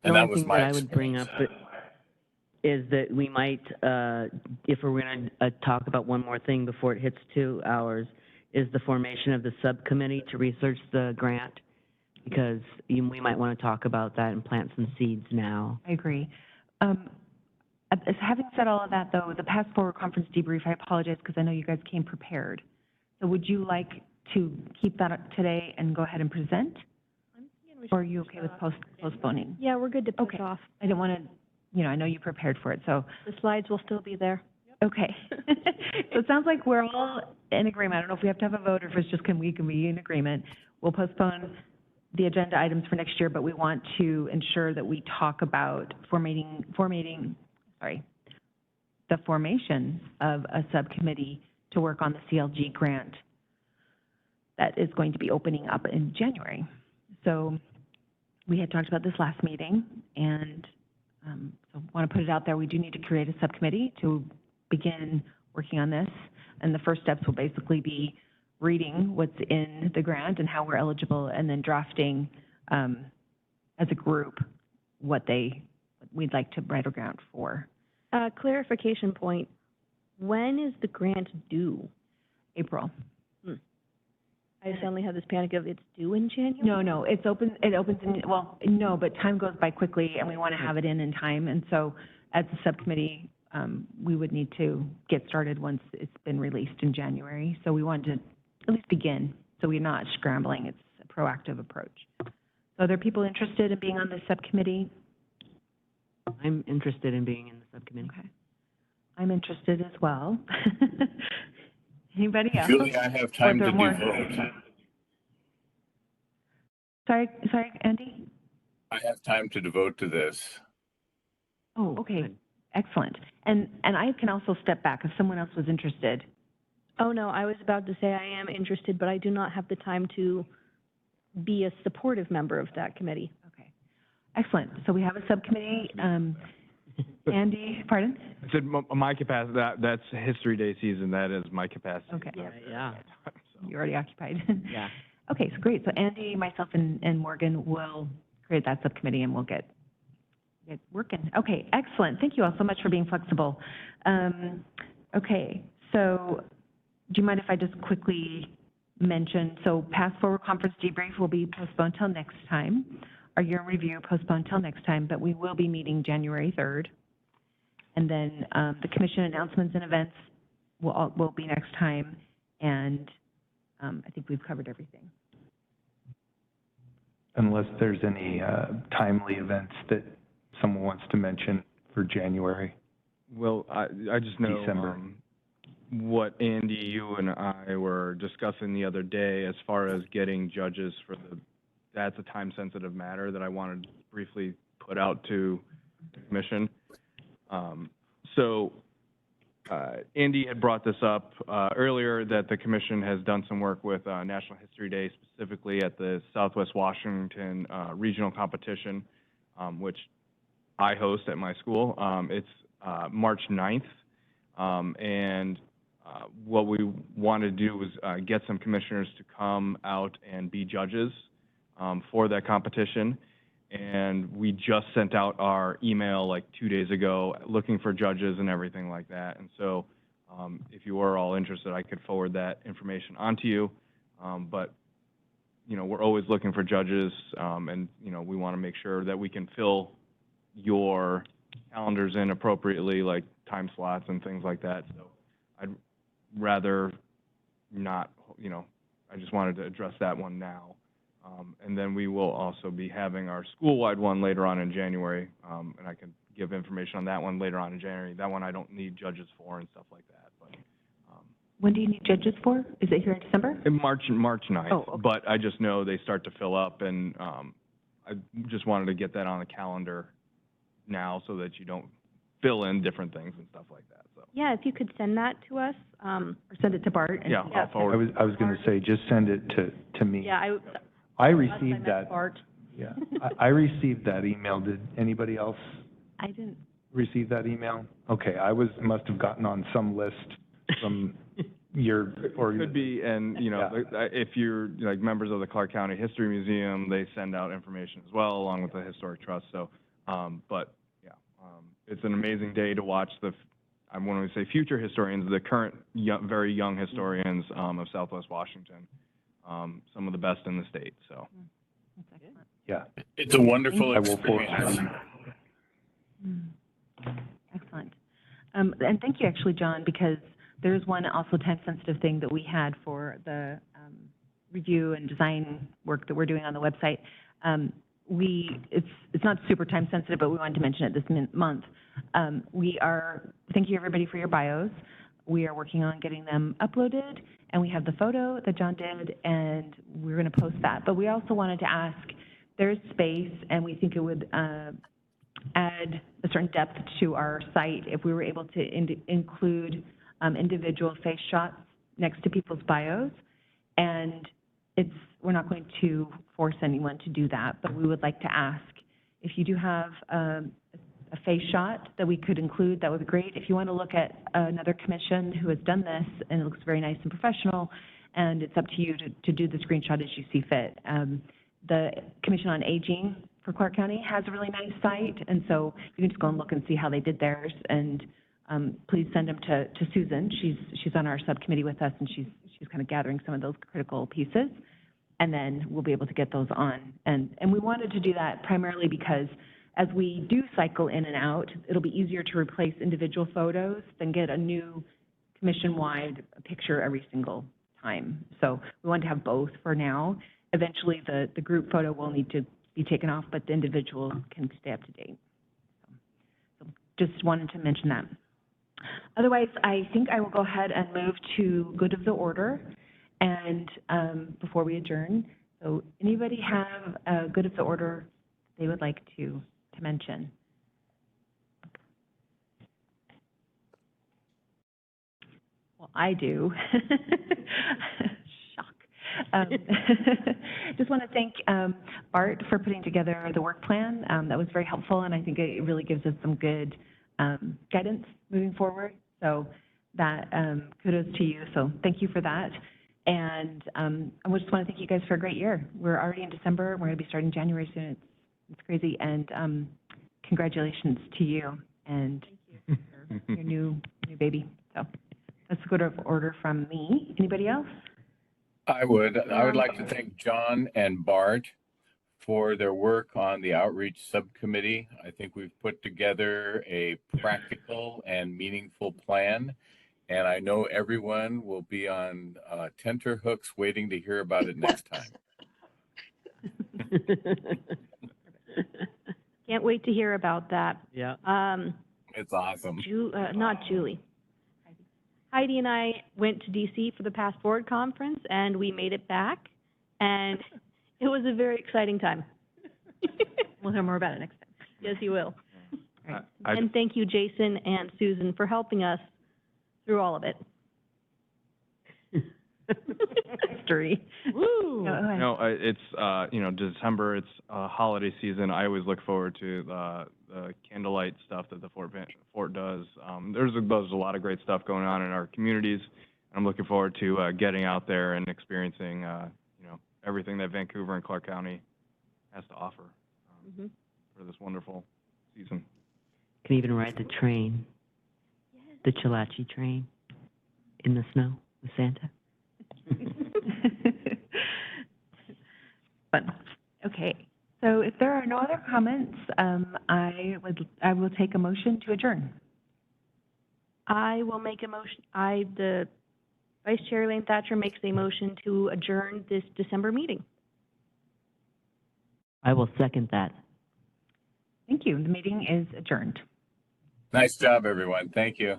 The And that only was thing my that I would bring up is that we might, if we're going to talk about one more thing before it hits 2 hours, is the formation of the subcommittee to research the grant, because we might want to talk about that and plant some seeds now. I agree. Having said all of that, though, the Path Forward Conference debrief, I apologize because I know you guys came prepared. So would you like to keep that up today and go ahead and present? Or are you okay with postponing? Yeah, we're good to push Okay. off. I don't want to, I know you prepared for it, so. The slides will still be there. Okay. So it sounds like we're all in agreement. I don't know if we have to have a vote or if it's just we can be in agreement. We'll postpone the agenda items for next year, but we want to ensure that we talk about the formation of a subcommittee to work on the CLG grant that is going to be opening up in January. So we had talked about this last meeting, and so want to put it out there. We do need to create a subcommittee to begin working on this, and the first steps will basically be reading what's in the grant and how we're eligible, and then drafting as a group what we'd like to write a grant for. Clarification point, when is the grant due? April. I suddenly have this panic of it's due in January? No, it opens in, well, no, but time goes by quickly, and we want to have it in time. And so as a subcommittee, we would need to get started once it's been released in January. So we want to at least begin, so we're not scrambling. It's a proactive approach. So are there people interested in being on this subcommittee? I'm interested in being in the subcommittee. Okay. I'm interested as well. Anybody else? Julie, I have time to devote. Sorry, Andy? I have time to devote to this. Oh, okay. Excellent. And I can also step back if someone else was interested. Oh, no, I was about to say I am interested, but I do not have the time to be a supportive member of that committee. Okay. Excellent. So we have a subcommittee. Andy, pardon? I said my capacity, that's History Day season, that is my capacity. Okay. Yeah. You're already occupied. Yeah. Okay, so great. So Andy, myself, and Morgan will create that subcommittee, and we'll get working. Okay, excellent. Thank you all so much for being flexible. Okay, so do you mind if I just quickly mention, so Path Forward Conference debrief will be postponed till next time. Our year in review postponed till next time, but we will be meeting January 3rd. And then the commission announcements and events will be next time, and I think we've covered everything. Unless there's any timely events that someone wants to mention for January. Well, I just know December. What Andy, you and I were discussing the other day as far as getting judges for that's a time-sensitive matter that I wanted to briefly put out to the commission. Andy had brought this up earlier, that the commission has done some work with National History Day, specifically at the Southwest Washington regional competition, which I host at my school. It's March 9th, and what we want to do is get some commissioners to come out and be judges for that competition. And we just sent out our email like 2 days ago looking for judges and everything like that. And so if you were all interested, I could forward that information on to you. But, you know, we're always looking for judges, and, you know, we want to make sure that we can fill your calendars in appropriately, like time slots and things like that. So I'd rather not, you know, I just wanted to address that one now. And then we will also be having our school-wide one later on in January, and I can give information on that one later on in January. That one I don't need judges for and stuff like that. But when do you need judges for? Is it here in December? in March 9th. Oh, okay. But I just know they start to fill up, and I just wanted to get that on the calendar now so that you don't fill in different things and stuff like that. So Yeah, if you could send that to us. Or send it to Bart? And yeah, I'll forward. I was going to say, just send it to me. Yeah, I received that. Bart. Yeah, I received that email. Did anybody else I didn't. receive that email? Okay, must have gotten on some list from your organization. Could be, and, you know, Yeah. if you're, like, members of the Clark County History Museum, they send out information as well, along with the Historic Trust. So, but, yeah, it's an amazing day to watch I want to say future historians, the current very young historians of Southwest Washington, some of the best in the state, so. That's excellent. Yeah. It's a wonderful I will forward experience. Excellent. And thank you, actually, John, because there's one also time-sensitive thing that we had for the review and design work that we're doing on the website. It's not super time-sensitive, but we wanted to mention it this month. Thank you, everybody, for your bios. We are working on getting them uploaded, and we have the photo that John did, and we're going to post that. But we also wanted to ask, there's space, and we think it would add a certain depth to our site if we were able to include individual face shots next to people's bios. And we're not going to force anyone to do that, but we would like to ask, if you do have a face shot that we could include, that would be great. If you want to look at another commission who has done this, and it looks very nice and professional, and it's up to you to do the screenshot as you see fit. The Commission on Aging for Clark County has a really nice site, and so you can just go and look and see how they did theirs, and please send them to Susan. She's on our subcommittee with us, and she's kind of gathering some of those critical pieces, and then we'll be able to get those on. And we wanted to do that primarily because as we do cycle in and out, it'll be easier to replace individual photos than get a new commission-wide picture every single time. So we want to have both for now. Eventually, the group photo will need to be taken off, but the individual can stay up to date. So just wanted to mention that. Otherwise, I think I will go ahead and move to good of the order, and before we adjourn. So anybody have a good of the order they would like to mention? Well, I do. Shock. Just want to thank Bart for putting together the work plan. That was very helpful, and I think it really gives us some good guidance moving forward. So that kudos to you. So thank you for that. And I just want to thank you guys for a great year. We're already in December. We're going to be starting January soon. It's crazy. And congratulations to you and your new baby. So that's a good order from me. Anybody else? I would like to thank John and Bart for their work on the outreach subcommittee. I think we've put together a practical and meaningful plan, and I know everyone will be on tenterhooks waiting to hear about it next time. Can't wait to hear about that. Yeah. It's awesome. Not Julie. Heidi and I went to DC for the Path Forward conference, and we made it back, and it was a very exciting time. We'll hear more about it next time. Yes, you will. I- And thank you, Jason and Susan, for helping us through all of it. History. Woo! No, it's, December, it's holiday season. I always look forward to the candlelight stuff that the Fort does. There's a lot of great stuff going on in our communities. I'm looking forward to getting out there and experiencing, everything that Vancouver and Clark County has to offer for this wonderful season. Can even ride the train, the Chalachi train, in the snow with Santa. Fun. Okay. So if there are no other comments, I will take a motion to adjourn. I will make a motion. The Vice Chair Elaine Thatcher makes a motion to adjourn this December meeting. I will second that. Thank you. The meeting is adjourned. Nice job, everyone. Thank you.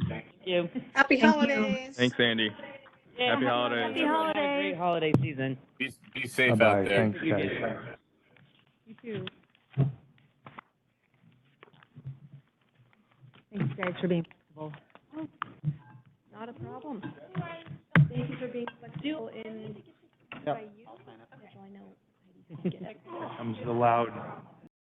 Thank you. Happy Thank holidays. Thanks, Andy. Yeah, Happy holidays. Happy Have a holidays. great holiday season. Be safe Bye-bye. out there. Thanks, guys. You too. Thanks, guys, for being flexible. Not a problem. Thank you for being flexible in. Yep. I know. Here comes the loud